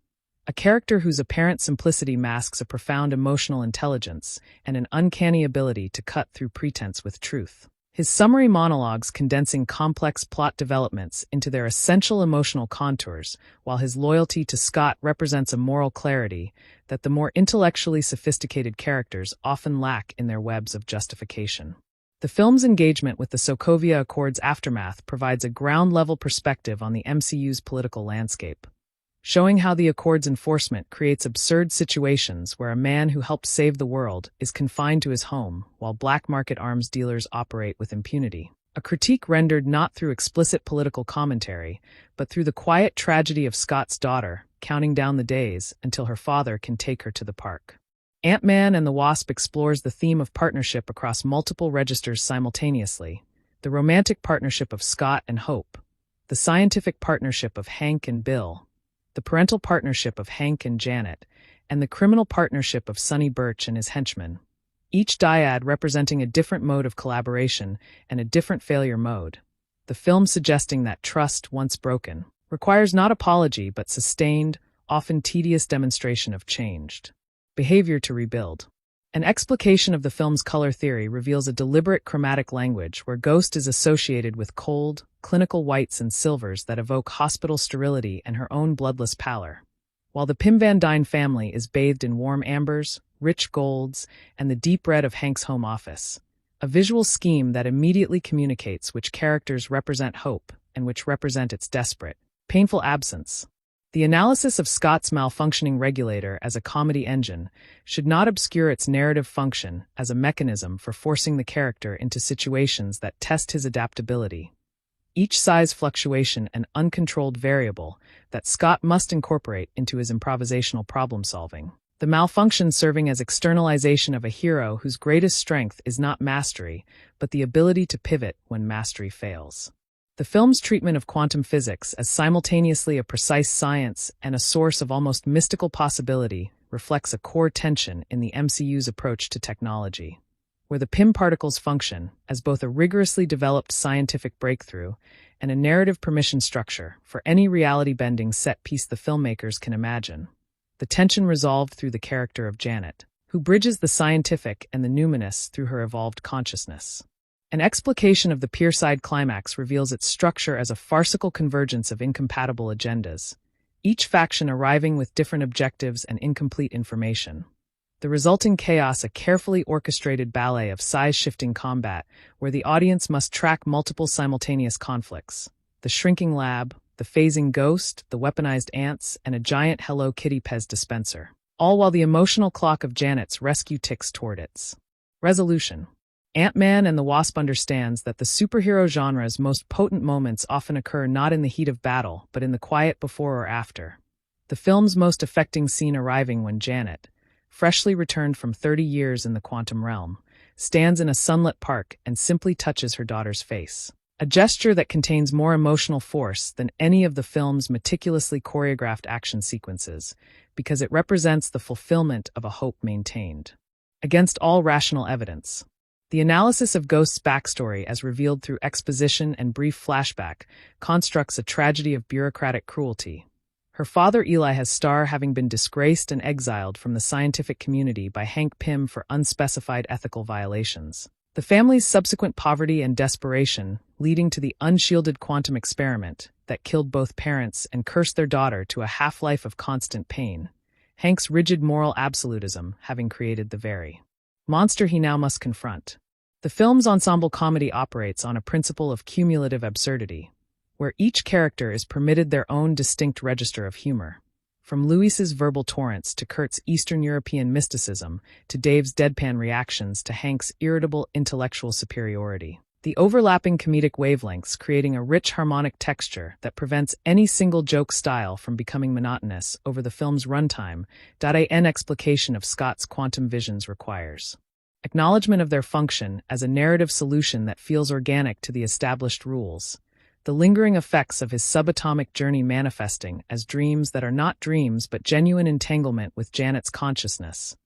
S6: a character whose apparent simplicity masks a profound emotional intelligence and an uncanny ability to cut through pretense with truth. His summary monologues condensing complex plot developments into their essential emotional contours, while his loyalty to Scott represents a moral clarity that the more intellectually sophisticated characters often lack in their webs of justification. The film's engagement with the Sokovia Accords aftermath provides a ground-level perspective on the MCU's political landscape, showing how the Accords' enforcement creates absurd situations where a man who helped save the world is confined to his home while black-market arms dealers operate with impunity. A critique rendered not through explicit political commentary, but through the quiet tragedy of Scott's daughter, counting down the days until her father can take her to the park. Ant-Man and the Wasp explores the theme of partnership across multiple registers simultaneously: the romantic partnership of Scott and Hope, the scientific partnership of Hank and Bill, the parental partnership of Hank and Janet, and the criminal partnership of Sonny Birch and his henchmen, each dyad representing a different mode of collaboration and a different failure mode. The film suggesting that trust, once broken, requires not apology but sustained, often tedious demonstration of changed behavior to rebuild. An explication of the film's color theory reveals a deliberate chromatic language where Ghost is associated with cold, clinical whites and silvers that evoke hospital sterility and her own bloodless pallor, while the Pim Van Dyne family is bathed in warm ambers, rich golds, and the deep red of Hank's home office, a visual scheme that immediately communicates which characters represent hope and which represent its desperate, painful absence. The analysis of Scott's malfunctioning regulator as a comedy engine should not obscure its narrative function as a mechanism for forcing the character into situations that test his adaptability, each size fluctuation an uncontrolled variable that Scott must incorporate into his improvisational problem-solving. The malfunction serving as externalization of a hero whose greatest strength is not mastery, but the ability to pivot when mastery fails. The film's treatment of quantum physics as simultaneously a precise science and a source of almost mystical possibility reflects a core tension in the MCU's approach to technology, where the Pym particles function as both a rigorously developed scientific breakthrough and a narrative permission structure for any reality-bending set piece the filmmakers can imagine. The tension resolved through the character of Janet, who bridges the scientific and the numinous through her evolved consciousness. An explication of the Pierside climax reveals its structure as a farcical convergence of incompatible agendas, each faction arriving with different objectives and incomplete information. The resulting chaos a carefully orchestrated ballet of size-shifting combat where the audience must track multiple simultaneous conflicts: the shrinking lab, the phasing ghost, the weaponized ants, and a giant Hello Kitty Pez dispenser, all while the emotional clock of Janet's rescue ticks toward its resolution. Ant-Man and the Wasp understands that the superhero genre's most potent moments often occur not in the heat of battle, but in the quiet before or after. The film's most affecting scene arriving when Janet, freshly returned from 30 years in the quantum realm, stands in a sunlit park and simply touches her daughter's face. A gesture that contains more emotional force than any of the film's meticulously choreographed action sequences, because it represents the fulfillment of a hope maintained against all rational evidence. The analysis of Ghost's backstory, as revealed through exposition and brief flashback, constructs a tragedy of bureaucratic cruelty. Her father Eli has Star having been disgraced and exiled from the scientific community by Hank Pym for unspecified ethical violations. The family's subsequent poverty and desperation, leading to the unshielded quantum experiment that killed both parents and cursed their daughter to a half-life of constant pain. Hank's rigid moral absolutism having created the very monster he now must confront. The film's ensemble comedy operates on a principle of cumulative absurdity, where each character is permitted their own distinct register of humor. From Louis's verbal torrents to Kurt's Eastern European mysticism to Dave's deadpan reactions to Hank's irritable intellectual superiority. The overlapping comedic wavelengths creating a rich harmonic texture that prevents any single joke style from becoming monotonous over the film's runtime. An explication of Scott's quantum visions requires acknowledgement of their function as a narrative solution that feels organic to the established rules, the lingering effects of his subatomic journey manifesting as dreams that are not dreams but genuine entanglement with Janet's consciousness,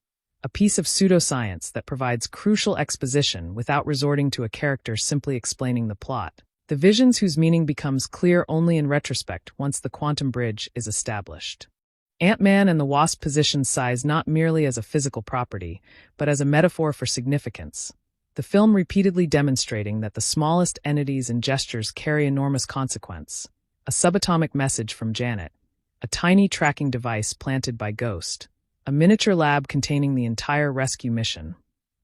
S6: a piece of pseudoscience that provides crucial exposition without resorting to a character simply explaining the plot, the visions whose meaning becomes clear only in retrospect once the quantum bridge is established. Ant-Man and the Wasp positions size not merely as a physical property, but as a metaphor for significance, the film repeatedly demonstrating that the smallest entities and gestures carry enormous consequence. A subatomic message from Janet, a tiny tracking device planted by Ghost, a miniature lab containing the entire rescue mission.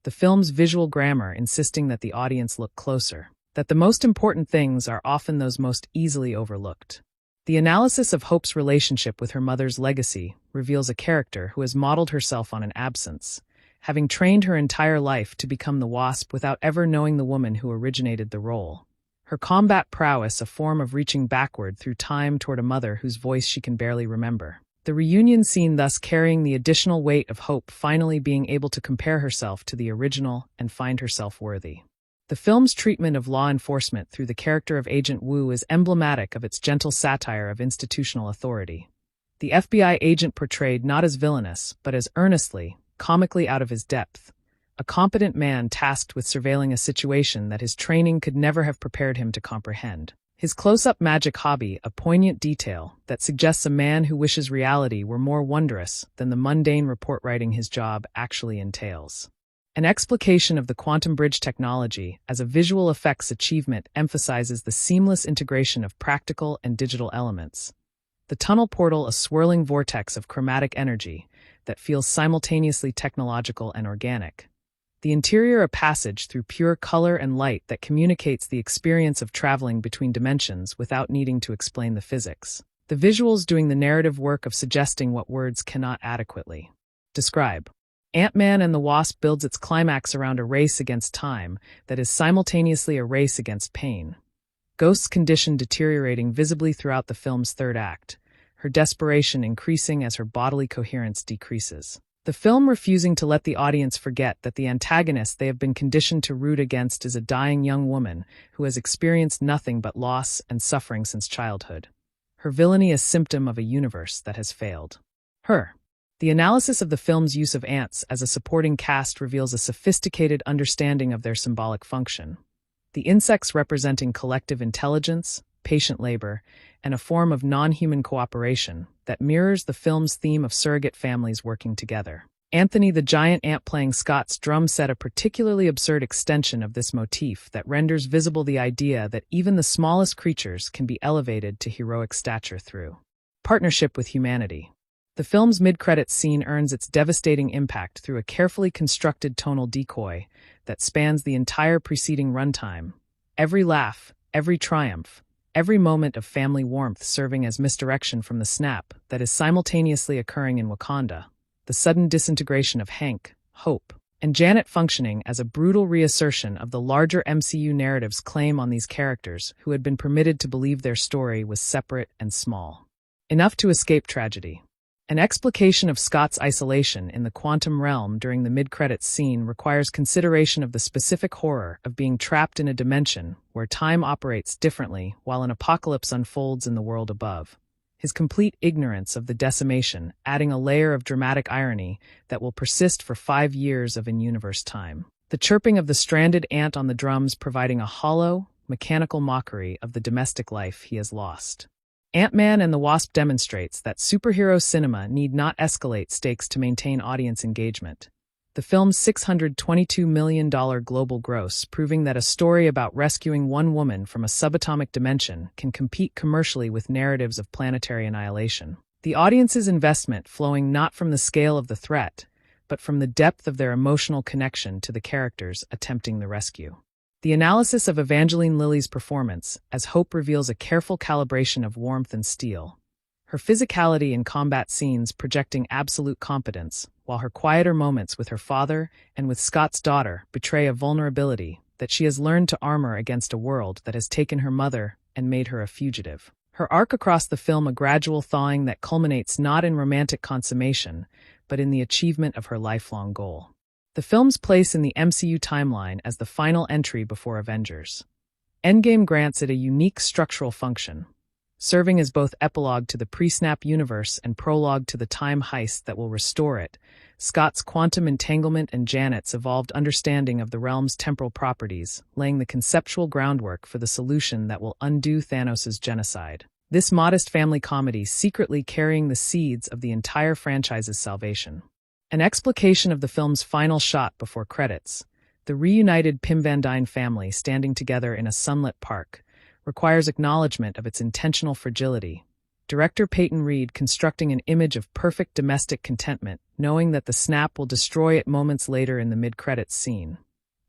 S6: The film's visual grammar insisting that the audience look closer, that the most important things are often those most easily overlooked. The analysis of Hope's relationship with her mother's legacy reveals a character who has modeled herself on an absence, having trained her entire life to become the Wasp without ever knowing the woman who originated the role. Her combat prowess a form of reaching backward through time toward a mother whose voice she can barely remember. The reunion scene thus carrying the additional weight of Hope finally being able to compare herself to the original and find herself worthy. The film's treatment of law enforcement through the character of Agent Wu is emblematic of its gentle satire of institutional authority. The FBI agent portrayed not as villainous, but as earnestly, comically out of his depth, a competent man tasked with surveilling a situation that his training could never have prepared him to comprehend. His close-up magic hobby, a poignant detail that suggests a man who wishes reality were more wondrous than the mundane report writing his job actually entails. An explication of the quantum bridge technology as a visual effects achievement emphasizes the seamless integration of practical and digital elements. The tunnel portal, a swirling vortex of chromatic energy that feels simultaneously technological and organic. The interior, a passage through pure color and light that communicates the experience of traveling between dimensions without needing to explain the physics. The visuals doing the narrative work of suggesting what words cannot adequately describe. Ant-Man and the Wasp builds its climax around a race against time that is simultaneously a race against pain. Ghost's condition deteriorating visibly throughout the film's third act, her desperation increasing as her bodily coherence decreases. The film refusing to let the audience forget that the antagonist they have been conditioned to root against is a dying young woman who has experienced nothing but loss and suffering since childhood. Her villainy a symptom of a universe that has failed her. The analysis of the film's use of ants as a supporting cast reveals a sophisticated understanding of their symbolic function. The insects representing collective intelligence, patient labor, and a form of non-human cooperation that mirrors the film's theme of surrogate families working together. Anthony the giant ant playing Scott's drum set a particularly absurd extension of this motif that renders visible the idea that even the smallest creatures can be elevated to heroic stature through partnership with humanity. The film's mid-credits scene earns its devastating impact through a carefully constructed tonal decoy that spans the entire preceding runtime. Every laugh, every triumph, every moment of family warmth serving as misdirection from the snap that is simultaneously occurring in Wakanda, the sudden disintegration of Hank, Hope, and Janet functioning as a brutal reassertion of the larger MCU narrative's claim on these characters who had been permitted to believe their story was separate and small enough to escape tragedy. An explication of Scott's isolation in the quantum realm during the mid-credits scene requires consideration of the specific horror of being trapped in a dimension where time operates differently while an apocalypse unfolds in the world above. His complete ignorance of the decimation, adding a layer of dramatic irony that will persist for 5 years of in-universe time. The chirping of the stranded ant on the drums providing a hollow, mechanical mockery of the domestic life he has lost. Ant-Man and the Wasp demonstrates that superhero cinema need not escalate stakes to maintain audience engagement. The film's $622 million global gross proving that a story about rescuing one woman from a subatomic dimension can compete commercially with narratives of planetary annihilation. The audience's investment flowing not from the scale of the threat, but from the depth of their emotional connection to the characters attempting the rescue. The analysis of Evangeline Lilly's performance as Hope reveals a careful calibration of warmth and steel. Her physicality in combat scenes projecting absolute competence, while her quieter moments with her father and with Scott's daughter betray a vulnerability that she has learned to armor against a world that has taken her mother and made her a fugitive. Her arc across the film a gradual thawing that culminates not in romantic consummation, but in the achievement of her lifelong goal. The film's place in the MCU timeline as the final entry before Avengers. Endgame grants it a unique structural function, serving as both epilogue to the pre-snap universe and prologue to the time heist that will restore it. Scott's quantum entanglement and Janet's evolved understanding of the realm's temporal properties, laying the conceptual groundwork for the solution that will undo Thanos' genocide. This modest family comedy secretly carrying the seeds of the entire franchise's salvation. An explication of the film's final shot before credits, the reunited Pym Van Dyne family standing together in a sunlit park, requires acknowledgement of its intentional fragility. Director Peyton Reed constructing an image of perfect domestic contentment, knowing that the snap will destroy it moments later in the mid-credits scene.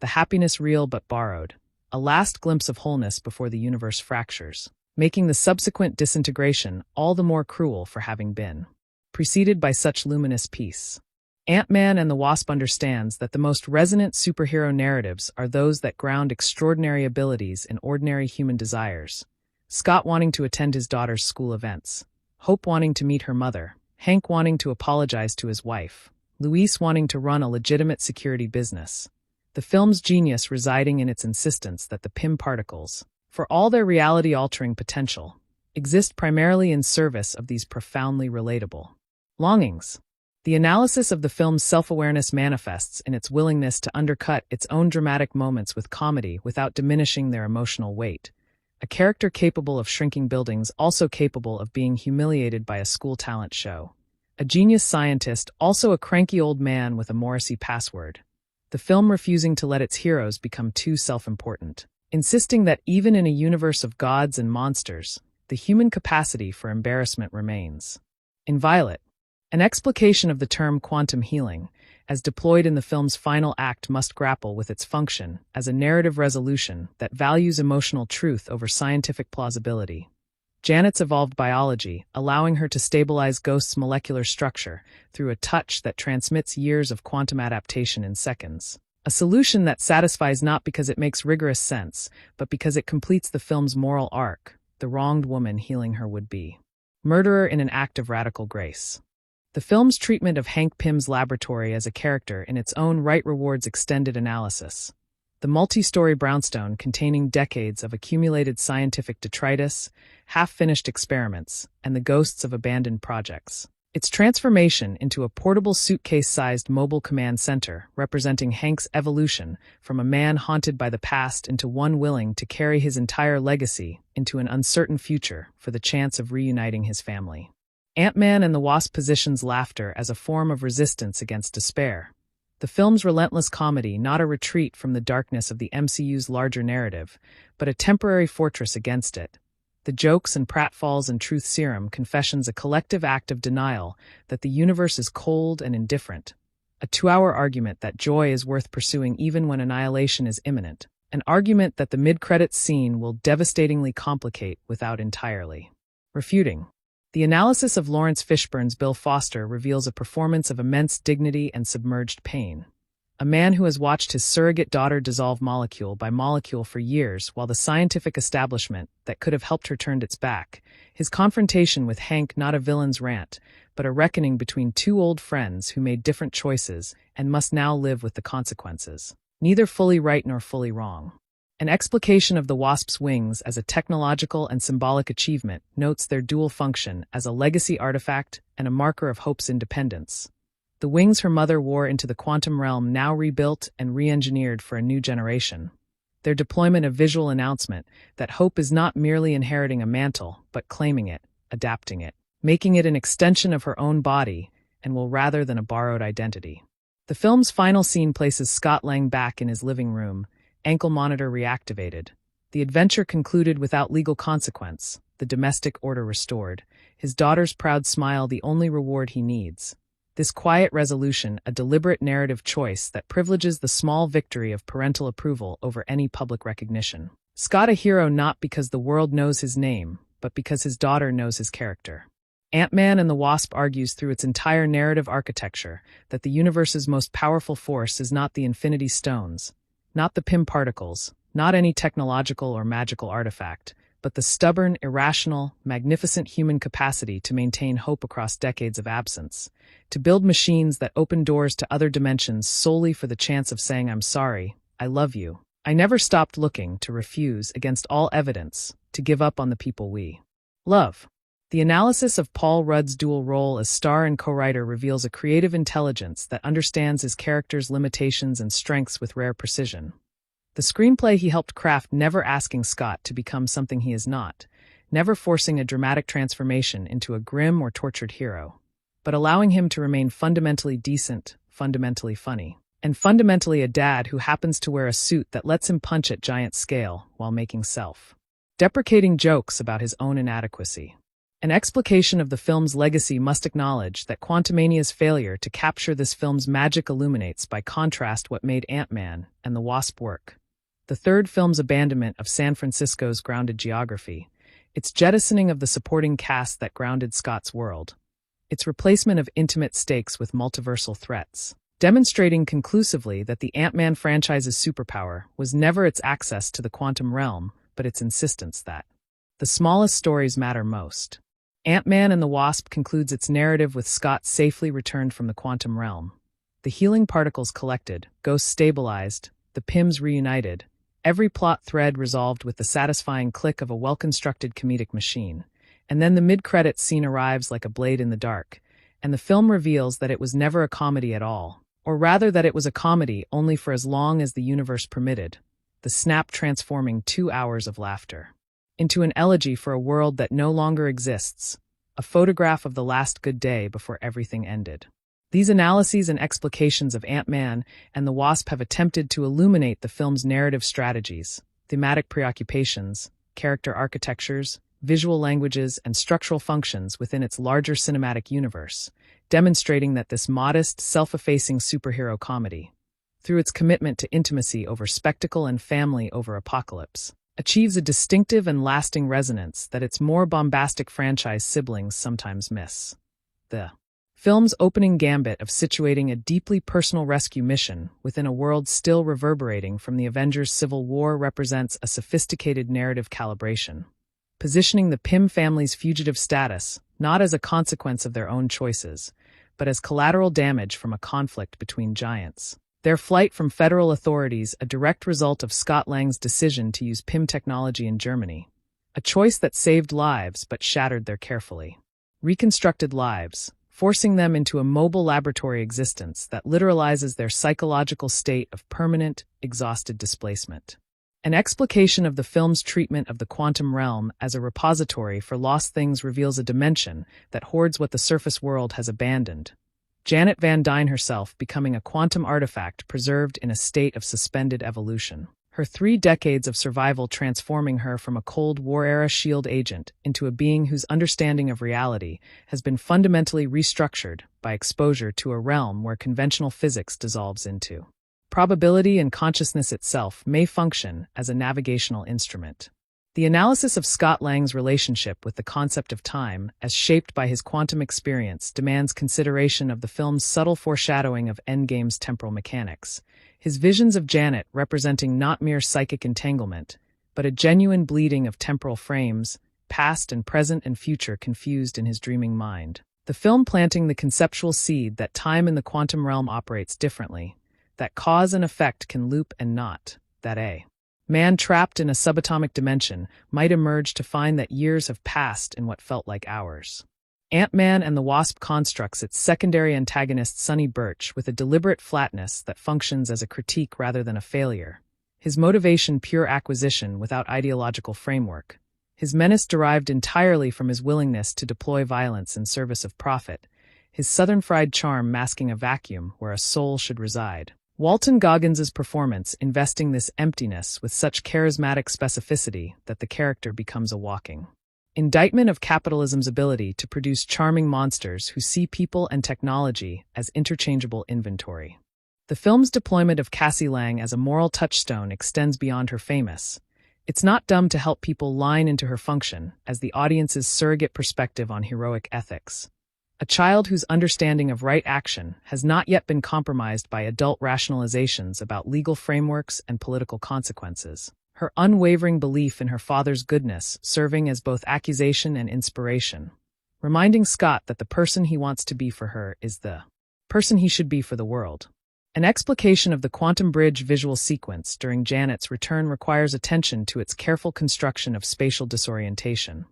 S6: The happiness real but borrowed, a last glimpse of wholeness before the universe fractures, making the subsequent disintegration all the more cruel for having been preceded by such luminous peace. Ant-Man and the Wasp understands that the most resonant superhero narratives are those that ground extraordinary abilities in ordinary human desires. Scott wanting to attend his daughter's school events, Hope wanting to meet her mother, Hank wanting to apologize to his wife, Luis wanting to run a legitimate security business. The film's genius residing in its insistence that the Pym particles, for all their reality-altering potential, exist primarily in service of these profoundly relatable longings. The analysis of the film's self-awareness manifests in its willingness to undercut its own dramatic moments with comedy without diminishing their emotional weight. A character capable of shrinking buildings, also capable of being humiliated by a school talent show. A genius scientist, also a cranky old man with a Morrissey password. The film refusing to let its heroes become too self-important, insisting that even in a universe of gods and monsters, the human capacity for embarrassment remains. In Violet, an explication of the term quantum healing, as deployed in the film's final act, must grapple with its function as a narrative resolution that values emotional truth over scientific plausibility. Janet's evolved biology, allowing her to stabilize Ghost's molecular structure through a touch that transmits years of quantum adaptation in seconds. A solution that satisfies not because it makes rigorous sense, but because it completes the film's moral arc, the wronged woman healing her would-be murderer in an act of radical grace. The film's treatment of Hank Pym's laboratory as a character in its own right rewards extended analysis. The multi-story brownstone containing decades of accumulated scientific detritus, half-finished experiments, and the ghosts of abandoned projects. Its transformation into a portable suitcase-sized mobile command center representing Hank's evolution from a man haunted by the past into one willing to carry his entire legacy into an uncertain future for the chance of reuniting his family. Ant-Man and the Wasp positions laughter as a form of resistance against despair. The film's relentless comedy not a retreat from the darkness of the MCU's larger narrative, but a temporary fortress against it. The jokes and pratfalls and truth serum confessions a collective act of denial that the universe is cold and indifferent. A 2-hour argument that joy is worth pursuing even when annihilation is imminent. An argument that the mid-credits scene will devastatingly complicate without entirely refuting. The analysis of Lawrence Fishburne's Bill Foster reveals a performance of immense dignity and submerged pain. A man who has watched his surrogate daughter dissolve molecule by molecule for years while the scientific establishment that could have helped her turned its back. His confrontation with Hank not a villain's rant, but a reckoning between two old friends who made different choices and must now live with the consequences. Neither fully right nor fully wrong. An explication of the Wasp's wings as a technological and symbolic achievement notes their dual function as a legacy artifact and a marker of Hope's independence. The wings her mother wore into the quantum realm now rebuilt and re-engineered for a new generation. Their deployment a visual announcement that Hope is not merely inheriting a mantle, but claiming it, adapting it, making it an extension of her own body, and will rather than a borrowed identity. The film's final scene places Scott Lang back in his living room, ankle monitor reactivated. The adventure concluded without legal consequence, the domestic order restored, his daughter's proud smile the only reward he needs. This quiet resolution, a deliberate narrative choice that privileges the small victory of parental approval over any public recognition. Scott a hero not because the world knows his name, but because his daughter knows his character. Ant-Man and the Wasp argues through its entire narrative architecture that the universe's most powerful force is not the Infinity Stones, not the Pym particles, not any technological or magical artifact, but the stubborn, irrational, magnificent human capacity to maintain hope across decades of absence, to build machines that open doors to other dimensions solely for the chance of saying I'm sorry, I love you. I never stopped looking to refuse against all evidence, to give up on the people we love. The analysis of Paul Rudd's dual role as star and co-writer reveals a creative intelligence that understands his character's limitations and strengths with rare precision. The screenplay he helped craft never asking Scott to become something he is not, never forcing a dramatic transformation into a grim or tortured hero, but allowing him to remain fundamentally decent, fundamentally funny, and fundamentally a dad who happens to wear a suit that lets him punch at giant scale while making self-deprecating jokes about his own inadequacy. An explication of the film's legacy must acknowledge that Quantumania's failure to capture this film's magic illuminates by contrast what made Ant-Man and the Wasp work. The third film's abandonment of San Francisco's grounded geography, its jettisoning of the supporting cast that grounded Scott's world, its replacement of intimate stakes with multiversal threats, demonstrating conclusively that the Ant-Man franchise's superpower was never its access to the quantum realm, but its insistence that the smallest stories matter most. Ant-Man and the Wasp concludes its narrative with Scott safely returned from the quantum realm. The healing particles collected, ghosts stabilized, the Pyms reunited, every plot thread resolved with the satisfying click of a well-constructed comedic machine. And then the mid-credits scene arrives like a blade in the dark, and the film reveals that it was never a comedy at all, or rather that it was a comedy only for as long as the universe permitted, the snap transforming 2 hours of laughter into an elegy for a world that no longer exists, a photograph of the last good day before everything ended. These analyses and explications of Ant-Man and the Wasp have attempted to illuminate the film's narrative strategies, thematic preoccupations, character architectures, visual languages, and structural functions within its larger cinematic universe, demonstrating that this modest, self-effacing superhero comedy, through its commitment to intimacy over spectacle and family over apocalypse, achieves a distinctive and lasting resonance that its more bombastic franchise siblings sometimes miss. The film's opening gambit of situating a deeply personal rescue mission within a world still reverberating from the Avengers' Civil War represents a sophisticated narrative calibration, positioning the Pym family's fugitive status not as a consequence of their own choices, but as collateral damage from a conflict between giants. Their flight from federal authorities a direct result of Scott Lang's decision to use Pym technology in Germany, a choice that saved lives but shattered their carefully reconstructed lives, forcing them into a mobile laboratory existence that literalizes their psychological state of permanent, exhausted displacement. An explication of the film's treatment of the quantum realm as a repository for lost things reveals a dimension that hoards what the surface world has abandoned. Janet Van Dyne herself becoming a quantum artifact preserved in a state of suspended evolution. Her 3 decades of survival transforming her from a Cold War-era SHIELD agent into a being whose understanding of reality has been fundamentally restructured by exposure to a realm where conventional physics dissolves into probability, and consciousness itself may function as a navigational instrument. The analysis of Scott Lang's relationship with the concept of time, as shaped by his quantum experience, demands consideration of the film's subtle foreshadowing of Endgame's temporal mechanics, his visions of Janet representing not mere psychic entanglement, but a genuine bleeding of temporal frames, past and present and future confused in his dreaming mind. The film planting the conceptual seed that time in the quantum realm operates differently, that cause and effect can loop and not, that a man trapped in a subatomic dimension might emerge to find that years have passed in what felt like hours. Ant-Man and the Wasp constructs its secondary antagonist Sonny Birch with a deliberate flatness that functions as a critique rather than a failure. His motivation pure acquisition without ideological framework. His menace derived entirely from his willingness to deploy violence in service of profit. His southern fried charm masking a vacuum where a soul should reside. Walton Goggins's performance investing this emptiness with such charismatic specificity that the character becomes a walking indictment of capitalism's ability to produce charming monsters who see people and technology as interchangeable inventory. The film's deployment of Cassie Lang as a moral touchstone extends beyond her famous. It's not dumb to help people line into her function as the audience's surrogate perspective on heroic ethics. A child whose understanding of right action has not yet been compromised by adult rationalizations about legal frameworks and political consequences. Her unwavering belief in her father's goodness serving as both accusation and inspiration, reminding Scott that the person he wants to be for her is the person he should be for the world. An explication of the Quantum Bridge visual sequence during Janet's return requires attention to its careful construction of spatial disorientation.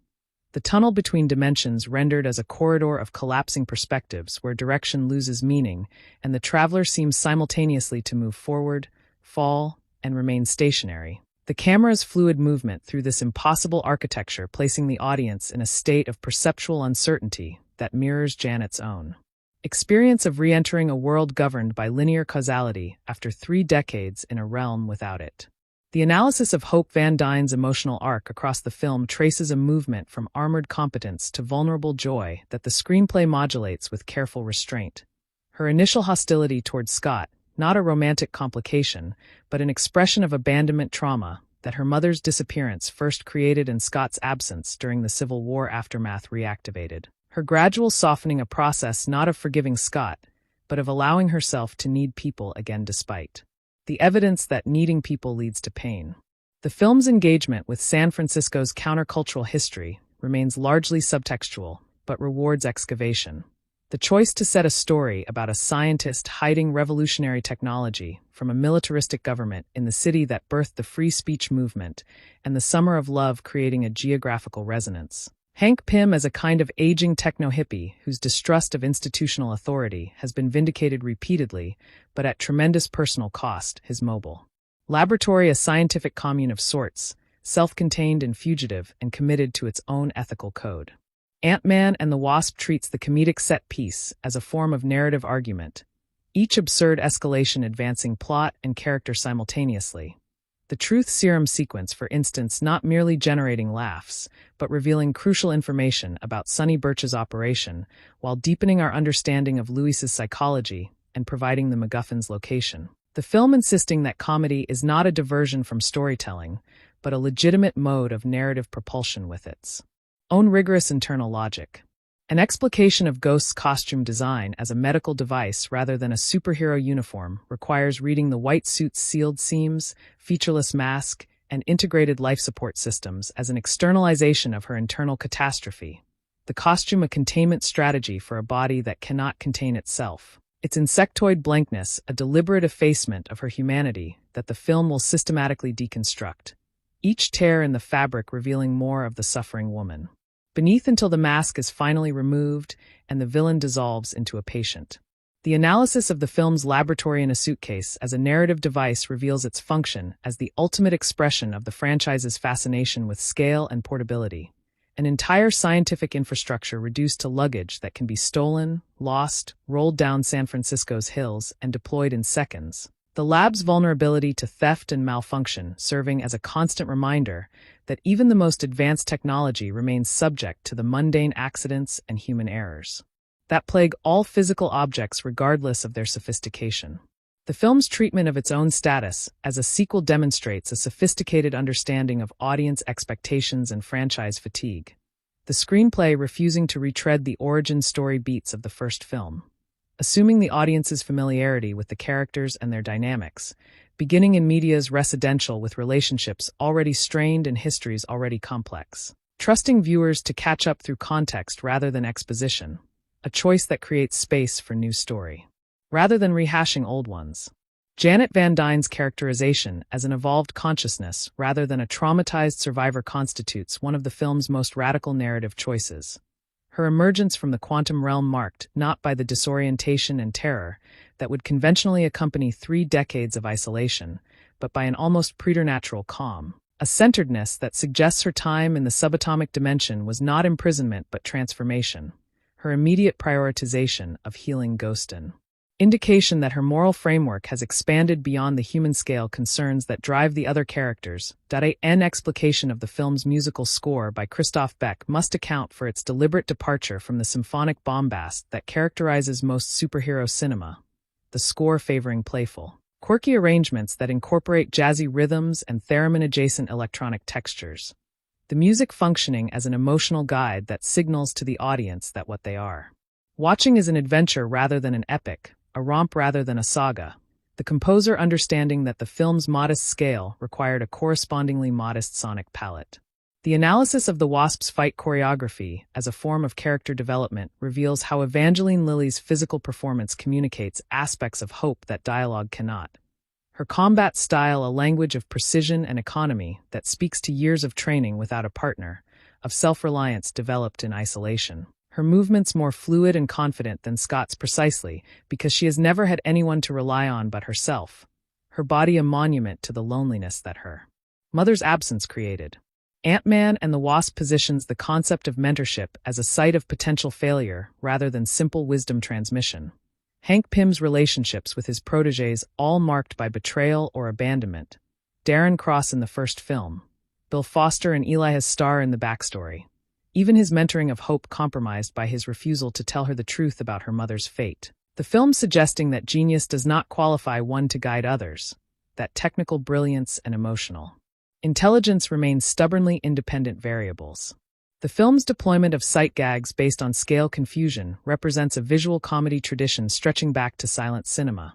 S6: The tunnel between dimensions rendered as a corridor of collapsing perspectives where direction loses meaning, and the traveler seems simultaneously to move forward, fall, and remain stationary. The camera's fluid movement through this impossible architecture placing the audience in a state of perceptual uncertainty that mirrors Janet's own experience of re-entering a world governed by linear causality after 3 decades in a realm without it. The analysis of Hope Van Dyne's emotional arc across the film traces a movement from armored competence to vulnerable joy that the screenplay modulates with careful restraint. Her initial hostility towards Scott, not a romantic complication, but an expression of abandonment trauma that her mother's disappearance first created in Scott's absence during the Civil War aftermath reactivated. Her gradual softening a process not of forgiving Scott, but of allowing herself to need people again despite the evidence that needing people leads to pain. The film's engagement with San Francisco's countercultural history remains largely subtextual, but rewards excavation. The choice to set a story about a scientist hiding revolutionary technology from a militaristic government in the city that birthed the free speech movement and the Summer of Love creating a geographical resonance. Hank Pym as a kind of aging techno-hippie whose distrust of institutional authority has been vindicated repeatedly, but at tremendous personal cost, his mobile laboratory a scientific commune of sorts, self-contained and fugitive and committed to its own ethical code. Ant-Man and the Wasp treats the comedic set piece as a form of narrative argument, each absurd escalation advancing plot and character simultaneously. The truth serum sequence, for instance, not merely generating laughs, but revealing crucial information about Sonny Birch's operation, while deepening our understanding of Louis's psychology and providing the MacGuffin's location. The film insisting that comedy is not a diversion from storytelling, but a legitimate mode of narrative propulsion with its own rigorous internal logic. An explication of Ghost's costume design as a medical device rather than a superhero uniform requires reading the white suit's sealed seams, featureless mask, and integrated life support systems as an externalization of her internal catastrophe. The costume a containment strategy for a body that cannot contain itself. Its insectoid blankness a deliberate effacement of her humanity that the film will systematically deconstruct, each tear in the fabric revealing more of the suffering woman beneath until the mask is finally removed and the villain dissolves into a patient. The analysis of the film's laboratory in a suitcase as a narrative device reveals its function as the ultimate expression of the franchise's fascination with scale and portability. An entire scientific infrastructure reduced to luggage that can be stolen, lost, rolled down San Francisco's hills, and deployed in seconds. The lab's vulnerability to theft and malfunction serving as a constant reminder that even the most advanced technology remains subject to the mundane accidents and human errors that plague all physical objects regardless of their sophistication. The film's treatment of its own status as a sequel demonstrates a sophisticated understanding of audience expectations and franchise fatigue, the screenplay refusing to retread the origin story beats of the first film, assuming the audience's familiarity with the characters and their dynamics, beginning in media's residential with relationships already strained and histories already complex, trusting viewers to catch up through context rather than exposition, a choice that creates space for new story, rather than rehashing old ones. Janet Van Dyne's characterization as an evolved consciousness rather than a traumatized survivor constitutes one of the film's most radical narrative choices. Her emergence from the quantum realm marked not by the disorientation and terror that would conventionally accompany 3 decades of isolation, but by an almost preternatural calm, a centeredness that suggests her time in the subatomic dimension was not imprisonment but transformation, her immediate prioritization of healing Ghostin. indication that her moral framework has expanded beyond the human-scale concerns that drive the other characters. An explication of the film's musical score by Christoph Beck must account for its deliberate departure from the symphonic bombast that characterizes most superhero cinema, the score favoring playful, quirky arrangements that incorporate jazzy rhythms and theremin-adjacent electronic textures. The music functioning as an emotional guide that signals to the audience that what they are watching is an adventure rather than an epic, a romp rather than a saga, the composer understanding that the film's modest scale required a correspondingly modest sonic palette. The analysis of the Wasp's fight choreography as a form of character development reveals how Evangeline Lilly's physical performance communicates aspects of hope that dialogue cannot. Her combat style a language of precision and economy that speaks to years of training without a partner, of self-reliance developed in isolation. Her movements more fluid and confident than Scott's precisely because she has never had anyone to rely on but herself. Her body a monument to the loneliness that her mother's absence created. Ant-Man and the Wasp positions the concept of mentorship as a site of potential failure rather than simple wisdom transmission. Hank Pym's relationships with his protégés all marked by betrayal or abandonment. Darren Cross in the first film. Bill Foster and Eli Star in the backstory. Even his mentoring of Hope compromised by his refusal to tell her the truth about her mother's fate. The film suggesting that genius does not qualify one to guide others, that technical brilliance and emotional intelligence remain stubbornly independent variables. The film's deployment of sight gags based on scale confusion represents a visual comedy tradition stretching back to silent cinema.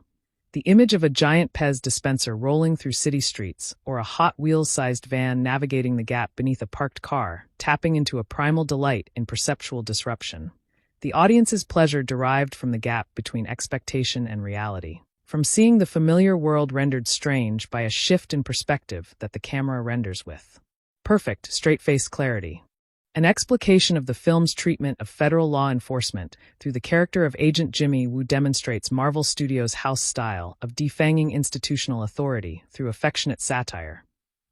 S6: The image of a giant Pez dispenser rolling through city streets, or a Hot Wheels-sized van navigating the gap beneath a parked car, tapping into a primal delight in perceptual disruption. The audience's pleasure derived from the gap between expectation and reality, from seeing the familiar world rendered strange by a shift in perspective that the camera renders with perfect, straight-faced clarity. An explication of the film's treatment of federal law enforcement through the character of Agent Jimmy Woo demonstrates Marvel Studios' house style of defanging institutional authority through affectionate satire.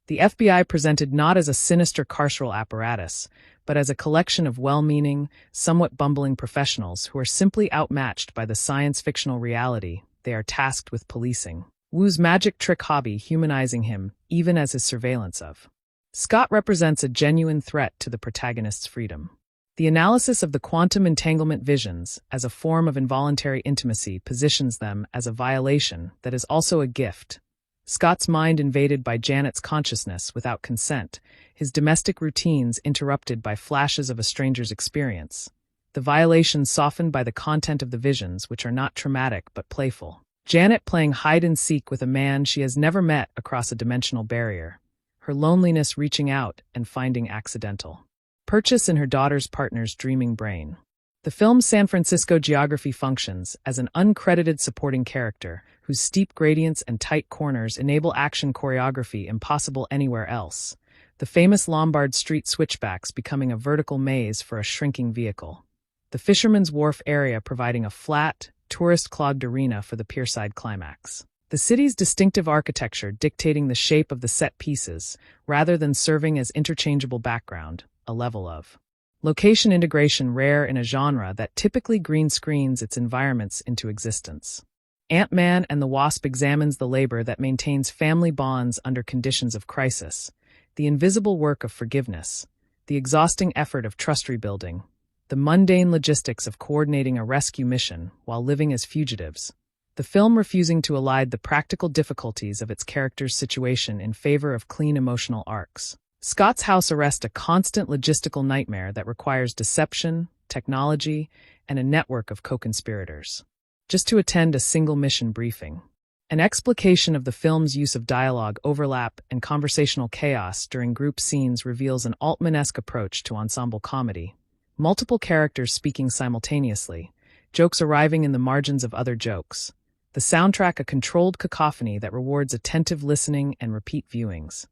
S6: The FBI presented not as a sinister carceral apparatus, but as a collection of well-meaning, somewhat bumbling professionals who are simply outmatched by the science-fictional reality they are tasked with policing. Woo's magic trick hobby humanizing him even as his surveillance of Scott represents a genuine threat to the protagonist's freedom. The analysis of the quantum entanglement visions as a form of involuntary intimacy positions them as a violation that is also a gift. Scott's mind invaded by Janet's consciousness without consent, his domestic routines interrupted by flashes of a stranger's experience. The violations softened by the content of the visions, which are not traumatic but playful. Janet playing hide-and-seek with a man she has never met across a dimensional barrier. Her loneliness reaching out and finding accidental purchase in her daughter's partner's dreaming brain. The film's San Francisco geography functions as an uncredited supporting character whose steep gradients and tight corners enable action choreography impossible anywhere else. The famous Lombard Street switchbacks becoming a vertical maze for a shrinking vehicle. The Fisherman's Wharf area providing a flat, tourist-clogged arena for the pierside climax. The city's distinctive architecture dictating the shape of the set pieces, rather than serving as interchangeable background, a level of location integration rare in a genre that typically green screens its environments into existence. Ant-Man and the Wasp examines the labor that maintains family bonds under conditions of crisis, the invisible work of forgiveness, the exhausting effort of trust rebuilding, the mundane logistics of coordinating a rescue mission while living as fugitives. The film refusing to elide the practical difficulties of its characters' situation in favor of clean emotional arcs. Scott's house arrest a constant logistical nightmare that requires deception, technology, and a network of co-conspirators. Just to attend a single mission briefing. An explication of the film's use of dialogue overlap and conversational chaos during group scenes reveals an Altman-esque approach to ensemble comedy. Multiple characters speaking simultaneously, jokes arriving in the margins of other jokes. The soundtrack a controlled cacophony that rewards attentive listening and repeat viewings.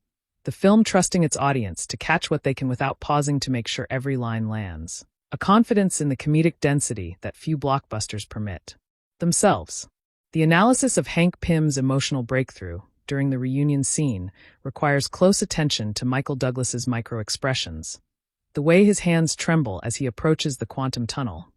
S6: The film trusting its audience to catch what they can without pausing to make sure every line lands. A confidence in the comedic density that few blockbusters permit themselves. The analysis of Hank Pym's emotional breakthrough during the reunion scene requires close attention to Michael Douglas's micro-expressions. The way his hands tremble as he approaches the quantum tunnel.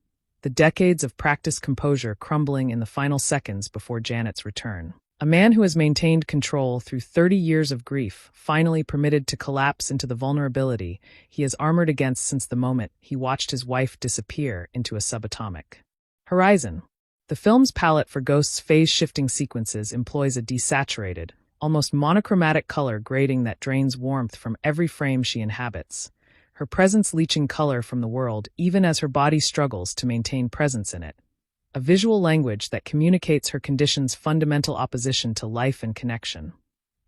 S6: the decades of practiced composure crumbling in the final seconds before Janet's return. A man who has maintained control through 30 years of grief, finally permitted to collapse into the vulnerability he has armored against since the moment he watched his wife disappear into a subatomic horizon. The film's palette for Ghost's phase-shifting sequences employs a desaturated, almost monochromatic color grading that drains warmth from every frame she inhabits, her presence leaching color from the world even as her body struggles to maintain presence in it. A visual language that communicates her condition's fundamental opposition to life and connection.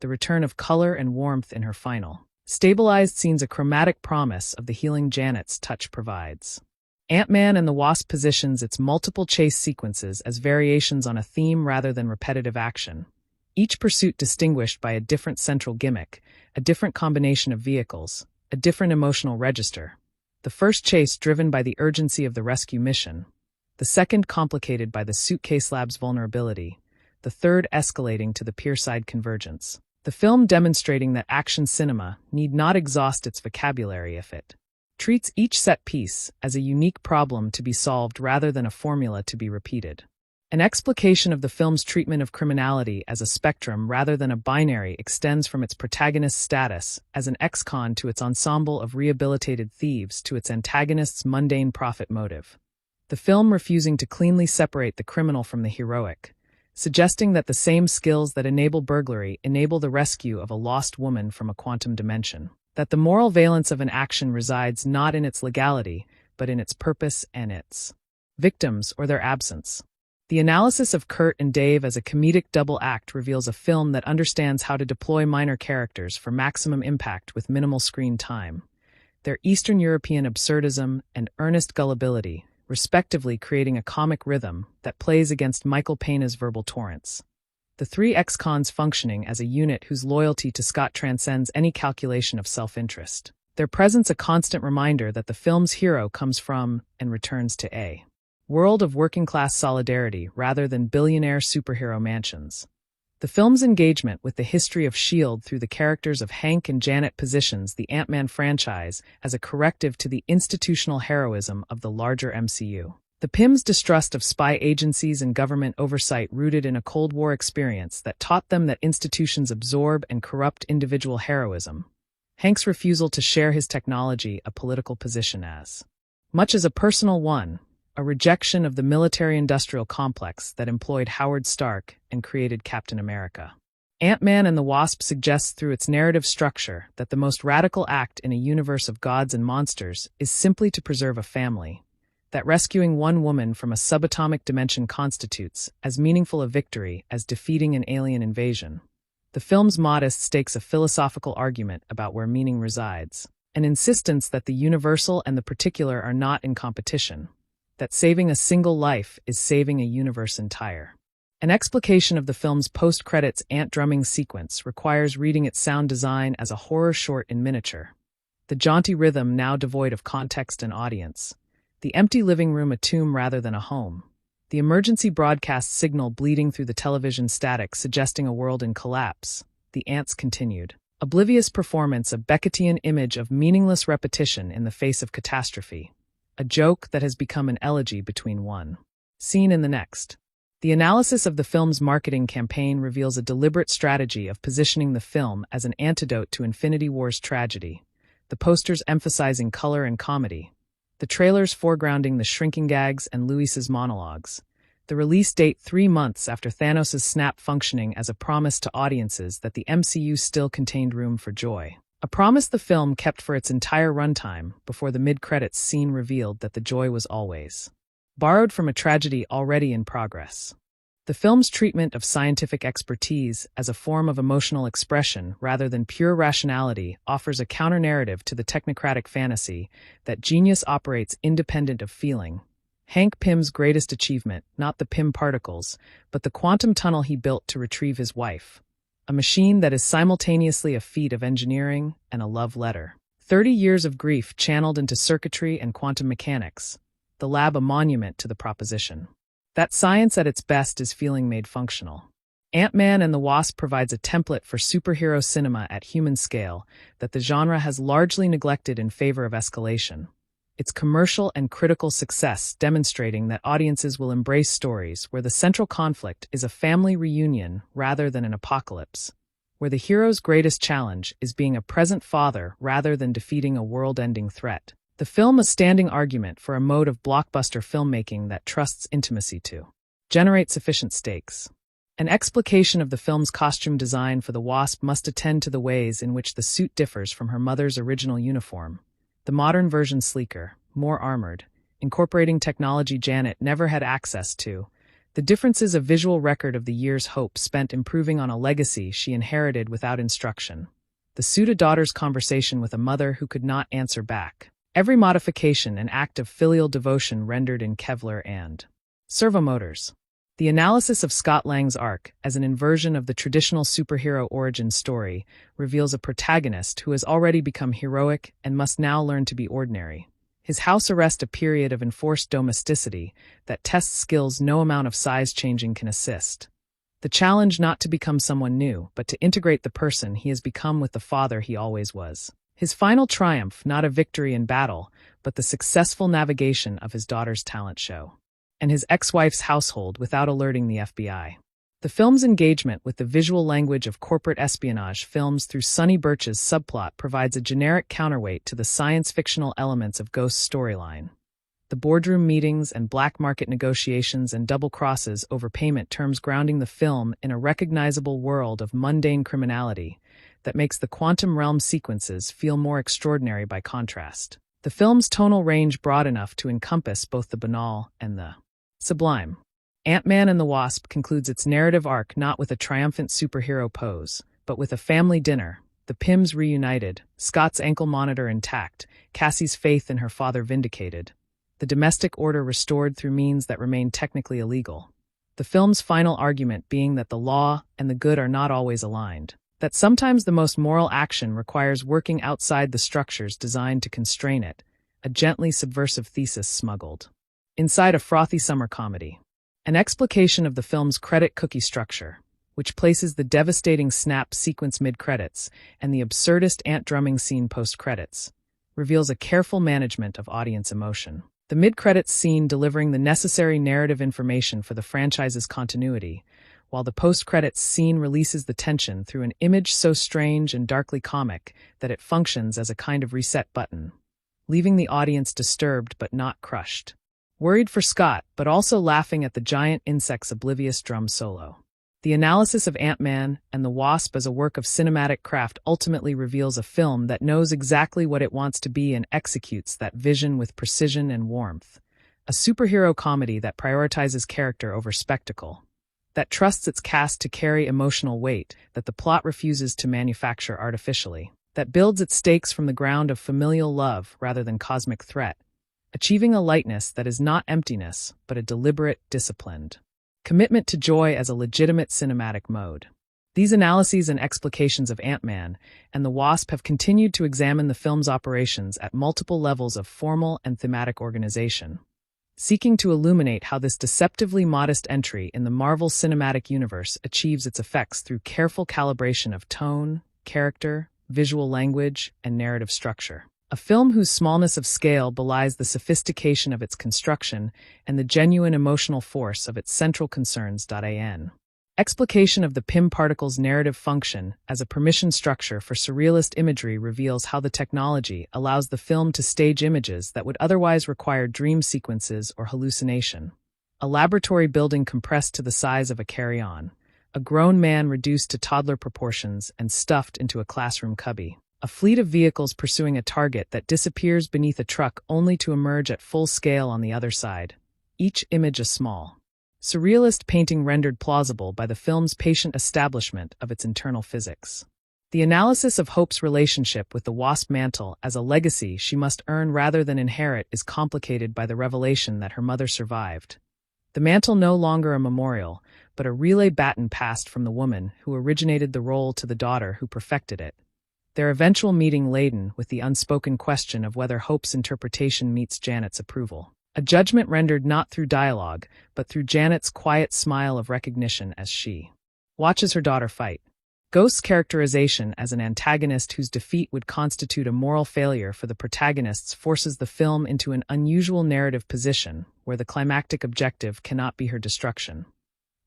S6: The return of color and warmth in her final stabilized scenes, a chromatic promise of the healing Janet's touch provides. Ant-Man and the Wasp positions its multiple chase sequences as variations on a theme rather than repetitive action. Each pursuit distinguished by a different central gimmick, a different combination of vehicles, a different emotional register. The first chase driven by the urgency of the rescue mission, the second complicated by the suitcase lab's vulnerability, the third escalating to the pierside convergence. The film demonstrating that action cinema need not exhaust its vocabulary if it treats each set piece as a unique problem to be solved rather than a formula to be repeated. An explication of the film's treatment of criminality as a spectrum rather than a binary extends from its protagonist's status as an ex-con to its ensemble of rehabilitated thieves to its antagonist's mundane profit motive. The film refusing to cleanly separate the criminal from the heroic, suggesting that the same skills that enable burglary enable the rescue of a lost woman from a quantum dimension, that the moral valence of an action resides not in its legality, but in its purpose and its victims or their absence. The analysis of Kurt and Dave as a comedic double act reveals a film that understands how to deploy minor characters for maximum impact with minimal screen time. Their Eastern European absurdism and earnest gullibility, respectively, creating a comic rhythm that plays against Michael Pena's verbal torrents. The three ex-cons functioning as a unit whose loyalty to Scott transcends any calculation of self-interest. Their presence a constant reminder that the film's hero comes from and returns to a world of working-class solidarity rather than billionaire superhero mansions. The film's engagement with the history of S.H.I.E.L.D. through the characters of Hank and Janet positions the Ant-Man franchise as a corrective to the institutional heroism of the larger MCU. The Pym's distrust of spy agencies and government oversight rooted in a Cold War experience that taught them that institutions absorb and corrupt individual heroism. Hank's refusal to share his technology a political position as much as a personal one, a rejection of the military-industrial complex that employed Howard Stark and created Captain America. Ant-Man and the Wasp suggests through its narrative structure that the most radical act in a universe of gods and monsters is simply to preserve a family, that rescuing one woman from a subatomic dimension constitutes as meaningful a victory as defeating an alien invasion. The film's modest stakes a philosophical argument about where meaning resides, an insistence that the universal and the particular are not in competition, that saving a single life is saving a universe entire. An explication of the film's post-credits ant-drumming sequence requires reading its sound design as a horror short in miniature. The jaunty rhythm now devoid of context and audience. The empty living room a tomb rather than a home. The emergency broadcast signal bleeding through the television static suggesting a world in collapse. The ants continued. Oblivious performance, a Beckettian image of meaningless repetition in the face of catastrophe. A joke that has become an elegy between one scene and the next. The analysis of the film's marketing campaign reveals a deliberate strategy of positioning the film as an antidote to Infinity War's tragedy, the posters emphasizing color and comedy, the trailers foregrounding the shrinking gags and Luis's monologues, the release date 3 months after Thanos' snap functioning as a promise to audiences that the MCU still contained room for joy. A promise the film kept for its entire runtime before the mid-credits scene revealed that the joy was always borrowed from a tragedy already in progress. The film's treatment of scientific expertise as a form of emotional expression rather than pure rationality offers a counter-narrative to the technocratic fantasy that genius operates independent of feeling. Hank Pym's greatest achievement, not the Pym particles, but the quantum tunnel he built to retrieve his wife. A machine that is simultaneously a feat of engineering and a love letter. 30 years of grief channeled into circuitry and quantum mechanics. The lab a monument to the proposition that science at its best is feeling made functional. Ant-Man and the Wasp provides a template for superhero cinema at human scale that the genre has largely neglected in favor of escalation. its commercial and critical success demonstrating that audiences will embrace stories where the central conflict is a family reunion rather than an apocalypse, where the hero's greatest challenge is being a present father rather than defeating a world-ending threat. The film a standing argument for a mode of blockbuster filmmaking that trusts intimacy to generate sufficient stakes. An explication of the film's costume design for the Wasp must attend to the ways in which the suit differs from her mother's original uniform. The modern version sleeker, more armored, incorporating technology Janet never had access to. The difference is a visual record of the year's hope spent improving on a legacy she inherited without instruction. The suit a daughter's conversation with a mother who could not answer back. Every modification an act of filial devotion rendered in Kevlar and servomotors. The analysis of Scott Lang's arc as an inversion of the traditional superhero origin story reveals a protagonist who has already become heroic and must now learn to be ordinary. His house arrest a period of enforced domesticity that tests skills no amount of size changing can assist. The challenge not to become someone new, but to integrate the person he has become with the father he always was. His final triumph, not a victory in battle, but the successful navigation of his daughter's talent show and his ex-wife's household without alerting the FBI. The film's engagement with the visual language of corporate espionage films through Sonny Birch's subplot provides a generic counterweight to the science-fictional elements of Ghost's storyline. The boardroom meetings and black market negotiations and double crosses over payment terms grounding the film in a recognizable world of mundane criminality that makes the quantum realm sequences feel more extraordinary by contrast. The film's tonal range broad enough to encompass both the banal and the sublime. Ant-Man and the Wasp concludes its narrative arc not with a triumphant superhero pose, but with a family dinner, the Pyms reunited, Scott's ankle monitor intact, Cassie's faith in her father vindicated, the domestic order restored through means that remain technically illegal. The film's final argument being that the law and the good are not always aligned, that sometimes the most moral action requires working outside the structures designed to constrain it, a gently subversive thesis smuggled inside a frothy summer comedy. An explication of the film's credit cookie structure, which places the devastating snap sequence mid-credits and the absurdist ant-drumming scene post-credits, reveals a careful management of audience emotion. The mid-credits scene delivering the necessary narrative information for the franchise's continuity, while the post-credits scene releases the tension through an image so strange and darkly comic that it functions as a kind of reset button, leaving the audience disturbed but not crushed. Worried for Scott, but also laughing at the giant insect's oblivious drum solo. The analysis of Ant-Man and the Wasp as a work of cinematic craft ultimately reveals a film that knows exactly what it wants to be and executes that vision with precision and warmth. A superhero comedy that prioritizes character over spectacle, that trusts its cast to carry emotional weight that the plot refuses to manufacture artificially, that builds its stakes from the ground of familial love rather than cosmic threat, achieving a lightness that is not emptiness, but a deliberate, disciplined commitment to joy as a legitimate cinematic mode. These analyses and explications of Ant-Man and the Wasp have continued to examine the film's operations at multiple levels of formal and thematic organization, seeking to illuminate how this deceptively modest entry in the Marvel Cinematic Universe achieves its effects through careful calibration of tone, character, visual language, and narrative structure. A film whose smallness of scale belies the sophistication of its construction and the genuine emotional force of its central concerns. An explication of the Pym particle's narrative function as a permission structure for surrealist imagery reveals how the technology allows the film to stage images that would otherwise require dream sequences or hallucination. A laboratory building compressed to the size of a carry-on, a grown man reduced to toddler proportions and stuffed into a classroom cubby. A fleet of vehicles pursuing a target that disappears beneath a truck only to emerge at full scale on the other side, each image a small, surrealist painting rendered plausible by the film's patient establishment of its internal physics. The analysis of Hope's relationship with the Wasp mantle as a legacy she must earn rather than inherit is complicated by the revelation that her mother survived. The mantle no longer a memorial, but a relay baton passed from the woman who originated the role to the daughter who perfected it. Their eventual meeting laden with the unspoken question of whether Hope's interpretation meets Janet's approval. A judgment rendered not through dialogue, but through Janet's quiet smile of recognition as she watches her daughter fight. Ghost's characterization as an antagonist whose defeat would constitute a moral failure for the protagonists forces the film into an unusual narrative position where the climactic objective cannot be her destruction.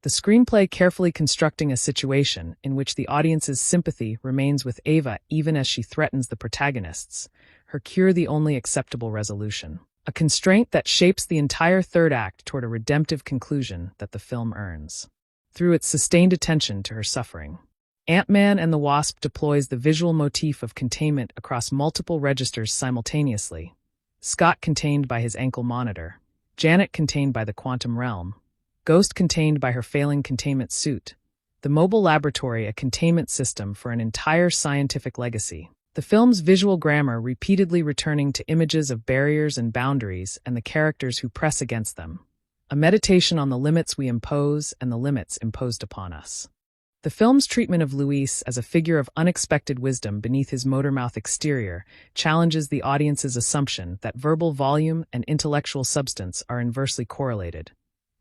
S6: The screenplay carefully constructing a situation in which the audience's sympathy remains with Ava even as she threatens the protagonists, her cure the only acceptable resolution. A constraint that shapes the entire third act toward a redemptive conclusion that the film earns. Through its sustained attention to her suffering. Ant-Man and the Wasp deploys the visual motif of containment across multiple registers simultaneously. Scott contained by his ankle monitor, Janet contained by the quantum realm, Ghost contained by her failing containment suit, the mobile laboratory a containment system for an entire scientific legacy. The film's visual grammar repeatedly returning to images of barriers and boundaries and the characters who press against them. A meditation on the limits we impose and the limits imposed upon us. The film's treatment of Luis as a figure of unexpected wisdom beneath his motormouth exterior challenges the audience's assumption that verbal volume and intellectual substance are inversely correlated.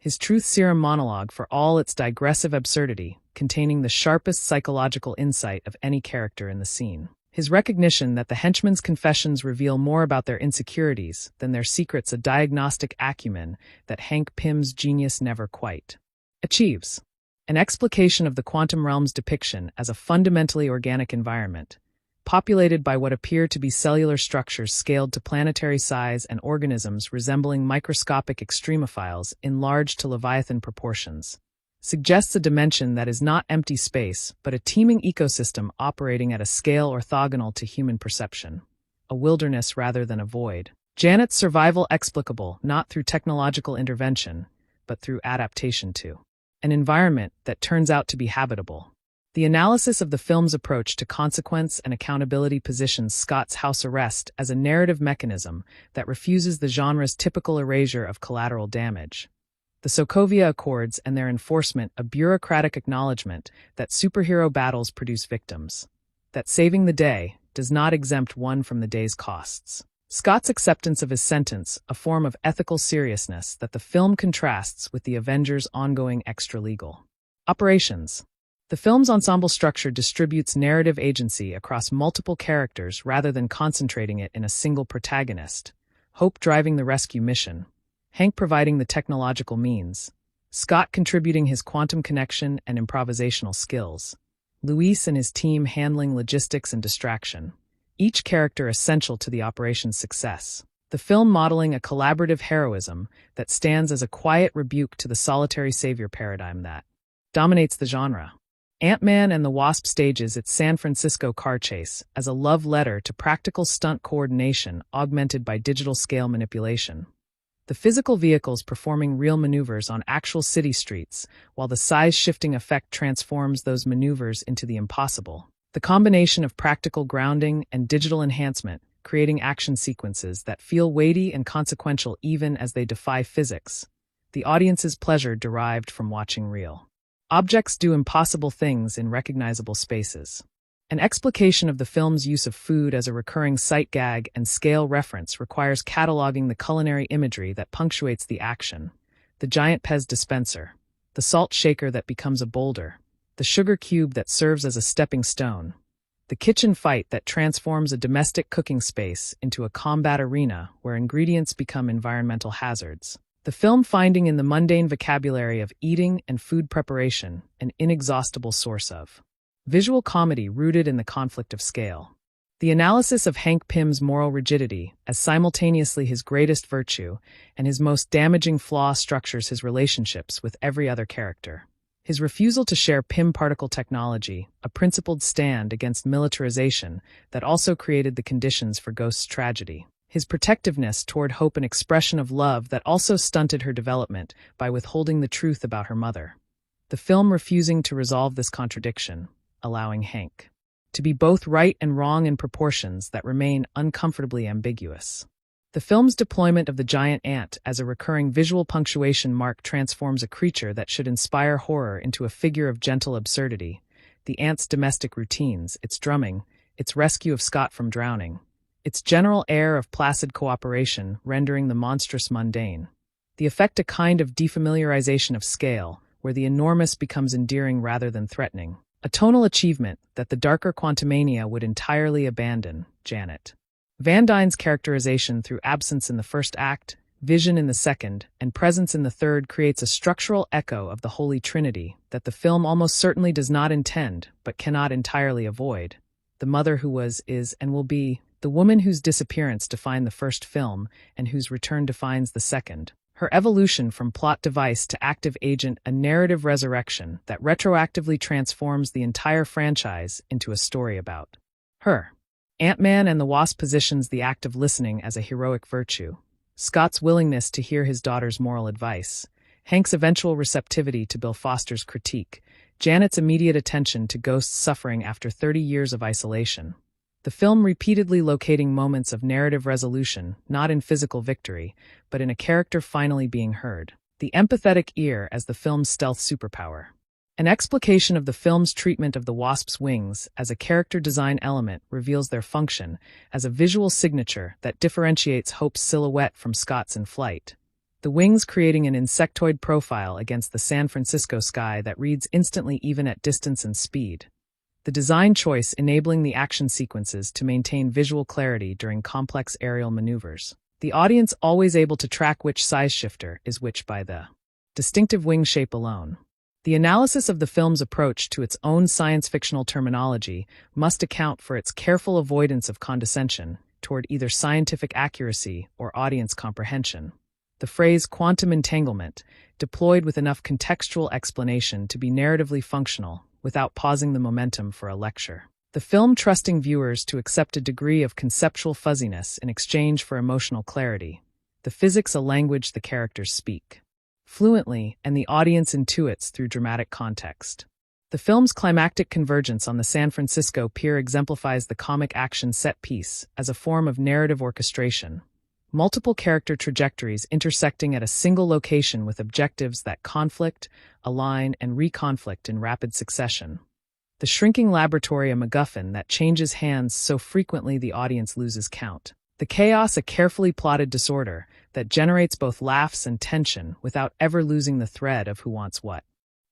S6: His truth serum monologue, for all its digressive absurdity, containing the sharpest psychological insight of any character in the scene. His recognition that the henchman's confessions reveal more about their insecurities than their secrets, a diagnostic acumen that Hank Pym's genius never quite achieves. An explication of the quantum realm's depiction as a fundamentally organic environment, populated by what appear to be cellular structures scaled to planetary size and organisms resembling microscopic extremophiles enlarged to Leviathan proportions, suggests a dimension that is not empty space but a teeming ecosystem operating at a scale orthogonal to human perception, a wilderness rather than a void. Janet's survival explicable not through technological intervention, but through adaptation to an environment that turns out to be habitable. The analysis of the film's approach to consequence and accountability positions Scott's house arrest as a narrative mechanism that refuses the genre's typical erasure of collateral damage. The Sokovia Accords and their enforcement a bureaucratic acknowledgement that superhero battles produce victims. That saving the day does not exempt one from the day's costs. Scott's acceptance of his sentence, a form of ethical seriousness that the film contrasts with the Avengers' ongoing extra-legal operations. The film's ensemble structure distributes narrative agency across multiple characters rather than concentrating it in a single protagonist. Hope driving the rescue mission, Hank providing the technological means, Scott contributing his quantum connection and improvisational skills, Luis and his team handling logistics and distraction. Each character essential to the operation's success. The film modeling a collaborative heroism that stands as a quiet rebuke to the solitary savior paradigm that dominates the genre. Ant-Man and the Wasp stages its San Francisco car chase as a love letter to practical stunt coordination augmented by digital scale manipulation. The physical vehicles performing real maneuvers on actual city streets, while the size-shifting effect transforms those maneuvers into the impossible. The combination of practical grounding and digital enhancement, creating action sequences that feel weighty and consequential even as they defy physics. The audience's pleasure derived from watching real objects do impossible things in recognizable spaces. An explication of the film's use of food as a recurring sight gag and scale reference requires cataloging the culinary imagery that punctuates the action. The giant Pez dispenser, the salt shaker that becomes a boulder, the sugar cube that serves as a stepping stone, the kitchen fight that transforms a domestic cooking space into a combat arena where ingredients become environmental hazards. The film finding in the mundane vocabulary of eating and food preparation an inexhaustible source of visual comedy rooted in the conflict of scale. The analysis of Hank Pym's moral rigidity as simultaneously his greatest virtue and his most damaging flaw structures his relationships with every other character. His refusal to share Pym particle technology, a principled stand against militarization that also created the conditions for Ghost's tragedy. His protectiveness toward Hope, an expression of love that also stunted her development by withholding the truth about her mother. The film refusing to resolve this contradiction, allowing Hank to be both right and wrong in proportions that remain uncomfortably ambiguous. The film's deployment of the giant ant as a recurring visual punctuation mark transforms a creature that should inspire horror into a figure of gentle absurdity. The ant's domestic routines, its drumming, its rescue of Scott from drowning, its general air of placid cooperation rendering the monstrous mundane. The effect a kind of defamiliarization of scale, where the enormous becomes endearing rather than threatening. a tonal achievement that the darker Quantumania would entirely abandon. Janet Van Dyne's characterization through absence in the first act, vision in the second, and presence in the third creates a structural echo of the Holy Trinity that the film almost certainly does not intend, but cannot entirely avoid. The mother who was, is, and will be, the woman whose disappearance defined the first film and whose return defines the second. Her evolution from plot device to active agent, a narrative resurrection that retroactively transforms the entire franchise into a story about her. Ant-Man and the Wasp positions the act of listening as a heroic virtue. Scott's willingness to hear his daughter's moral advice, Hank's eventual receptivity to Bill Foster's critique, Janet's immediate attention to Ghost's suffering after 30 years of isolation. The film repeatedly locating moments of narrative resolution, not in physical victory, but in a character finally being heard. The empathetic ear as the film's stealth superpower. An explication of the film's treatment of the Wasp's wings as a character design element reveals their function as a visual signature that differentiates Hope's silhouette from Scott's in flight. The wings creating an insectoid profile against the San Francisco sky that reads instantly even at distance and speed. The design choice enabling the action sequences to maintain visual clarity during complex aerial maneuvers. The audience always able to track which size shifter is which by the distinctive wing shape alone. The analysis of the film's approach to its own science-fictional terminology must account for its careful avoidance of condescension toward either scientific accuracy or audience comprehension. The phrase quantum entanglement, deployed with enough contextual explanation to be narratively functional, without pausing the momentum for a lecture. The film trusting viewers to accept a degree of conceptual fuzziness in exchange for emotional clarity. The physics a language the characters speak fluently, and the audience intuits through dramatic context. The film's climactic convergence on the San Francisco pier exemplifies the comic action set piece as a form of narrative orchestration. Multiple character trajectories intersecting at a single location with objectives that conflict, align, and reconflict in rapid succession. The shrinking laboratory a MacGuffin that changes hands so frequently the audience loses count. The chaos a carefully plotted disorder that generates both laughs and tension without ever losing the thread of who wants what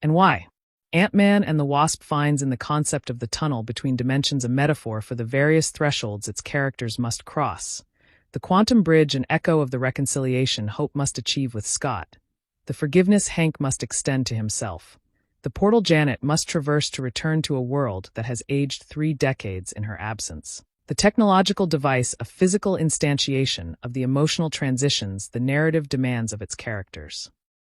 S6: and why. Ant-Man and the Wasp finds in the concept of the tunnel between dimensions a metaphor for the various thresholds its characters must cross. The quantum bridge an echo of the reconciliation Hope must achieve with Scott. The forgiveness Hank must extend to himself. The portal Janet must traverse to return to a world that has aged 3 decades in her absence. The technological device a physical instantiation of the emotional transitions the narrative demands of its characters.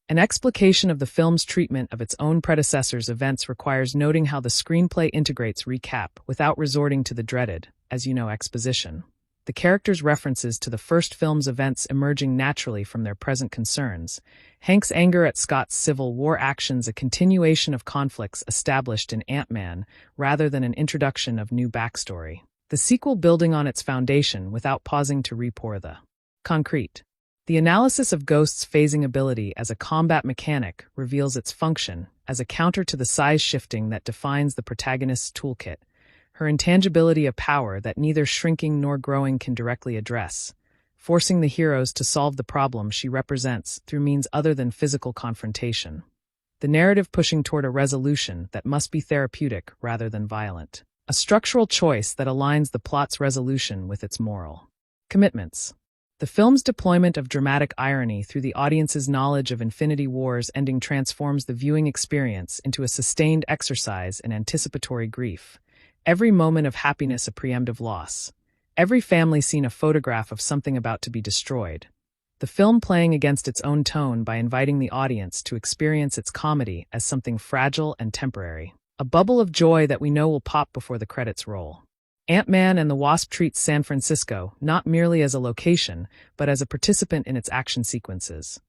S6: An explication of the film's treatment of its own predecessor's events requires noting how the screenplay integrates recap without resorting to the dreaded, as you know, exposition. The characters' references to the first film's events emerging naturally from their present concerns. Hank's anger at Scott's Civil War actions a continuation of conflicts established in Ant-Man rather than an introduction of new backstory. The sequel building on its foundation without pausing to re-pour the concrete. The analysis of Ghost's phasing ability as a combat mechanic reveals its function as a counter to the size shifting that defines the protagonist's toolkit. Her intangibility a power that neither shrinking nor growing can directly address, forcing the heroes to solve the problem she represents through means other than physical confrontation. The narrative pushing toward a resolution that must be therapeutic rather than violent. A structural choice that aligns the plot's resolution with its moral commitments. The film's deployment of dramatic irony through the audience's knowledge of Infinity War's ending transforms the viewing experience into a sustained exercise in anticipatory grief. Every moment of happiness a preemptive loss. Every family scene a photograph of something about to be destroyed. The film playing against its own tone by inviting the audience to experience its comedy as something fragile and temporary. A bubble of joy that we know will pop before the credits roll. Ant-Man and the Wasp treats San Francisco not merely as a location, but as a participant in its action sequences.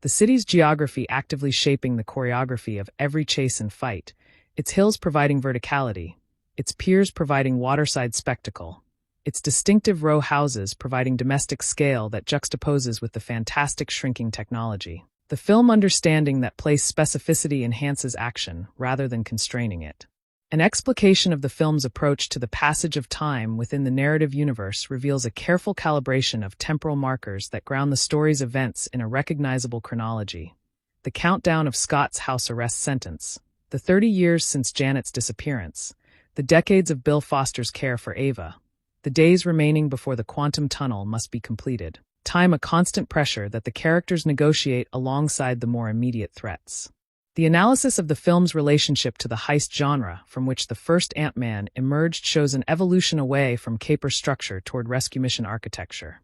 S6: The city's geography actively shaping the choreography of every chase and fight, its hills providing verticality, its piers providing waterside spectacle, its distinctive row houses providing domestic scale that juxtaposes with the fantastic shrinking technology. The film understanding that place specificity enhances action rather than constraining it. An explication of the film's approach to the passage of time within the narrative universe reveals a careful calibration of temporal markers that ground the story's events in a recognizable chronology. The countdown of Scott's house arrest sentence, The 30 years since Janet's disappearance, the decades of Bill Foster's care for Ava, the days remaining before the quantum tunnel must be completed. Time a constant pressure that the characters negotiate alongside the more immediate threats. The analysis of the film's relationship to the heist genre from which the first Ant-Man emerged shows an evolution away from caper structure toward rescue mission architecture.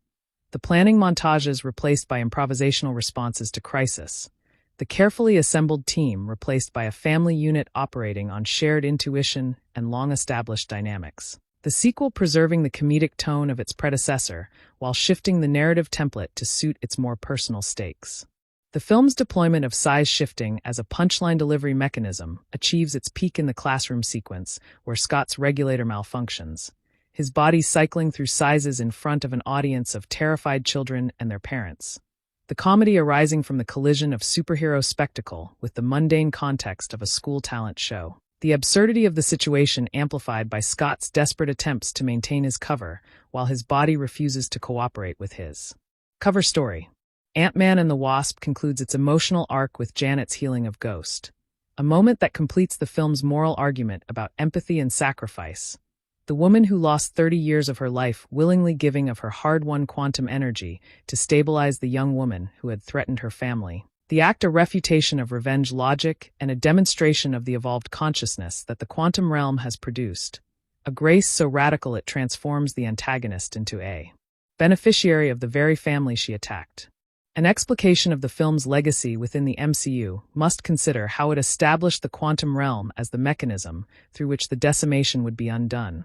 S6: The planning montages replaced by improvisational responses to crisis. The carefully assembled team replaced by a family unit operating on shared intuition and long-established dynamics. The sequel preserving the comedic tone of its predecessor while shifting the narrative template to suit its more personal stakes. The film's deployment of size shifting as a punchline delivery mechanism achieves its peak in the classroom sequence where Scott's regulator malfunctions, his body cycling through sizes in front of an audience of terrified children and their parents. The comedy arising from the collision of superhero spectacle with the mundane context of a school talent show. The absurdity of the situation amplified by Scott's desperate attempts to maintain his cover while his body refuses to cooperate with his. Cover story. Ant-Man and the Wasp concludes its emotional arc with Janet's healing of Ghost, a moment that completes the film's moral argument about empathy and sacrifice. The woman who lost 30 years of her life willingly giving of her hard-won quantum energy to stabilize the young woman who had threatened her family. The act a refutation of revenge logic and a demonstration of the evolved consciousness that the quantum realm has produced, a grace so radical it transforms the antagonist into a beneficiary of the very family she attacked. An explication of the film's legacy within the MCU must consider how it established the quantum realm as the mechanism through which the decimation would be undone.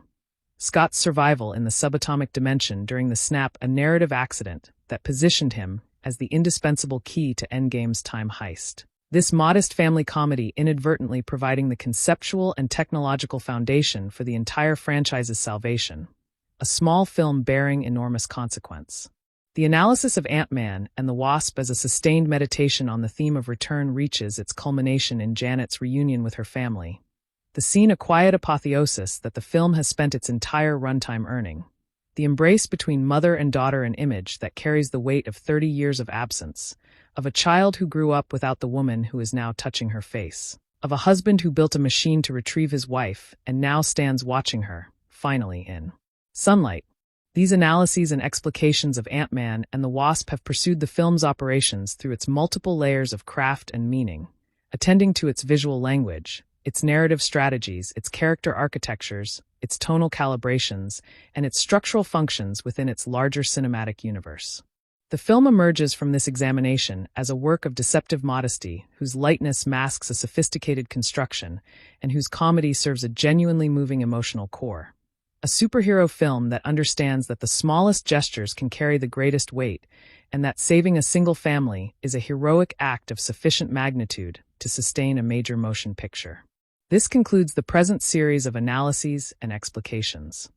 S6: Scott's survival in the subatomic dimension during the snap, a narrative accident that positioned him as the indispensable key to Endgame's time heist. This modest family comedy inadvertently providing the conceptual and technological foundation for the entire franchise's salvation. A small film bearing enormous consequence. The analysis of Ant-Man and the Wasp as a sustained meditation on the theme of return reaches its culmination in Janet's reunion with her family. The scene a quiet apotheosis that the film has spent its entire runtime earning. The embrace between mother and daughter, an image that carries the weight of 30 years of absence, of a child who grew up without the woman who is now touching her face, of a husband who built a machine to retrieve his wife and now stands watching her, finally in sunlight. These analyses and explications of Ant-Man and the Wasp have pursued the film's operations through its multiple layers of craft and meaning, attending to its visual language, its narrative strategies, its character architectures, its tonal calibrations, and its structural functions within its larger cinematic universe. The film emerges from this examination as a work of deceptive modesty, whose lightness masks a sophisticated construction, and whose comedy serves a genuinely moving emotional core. A superhero film that understands that the smallest gestures can carry the greatest weight, and that saving a single family is a heroic act of sufficient magnitude to sustain a major motion picture. This concludes the present series of analyses and explications.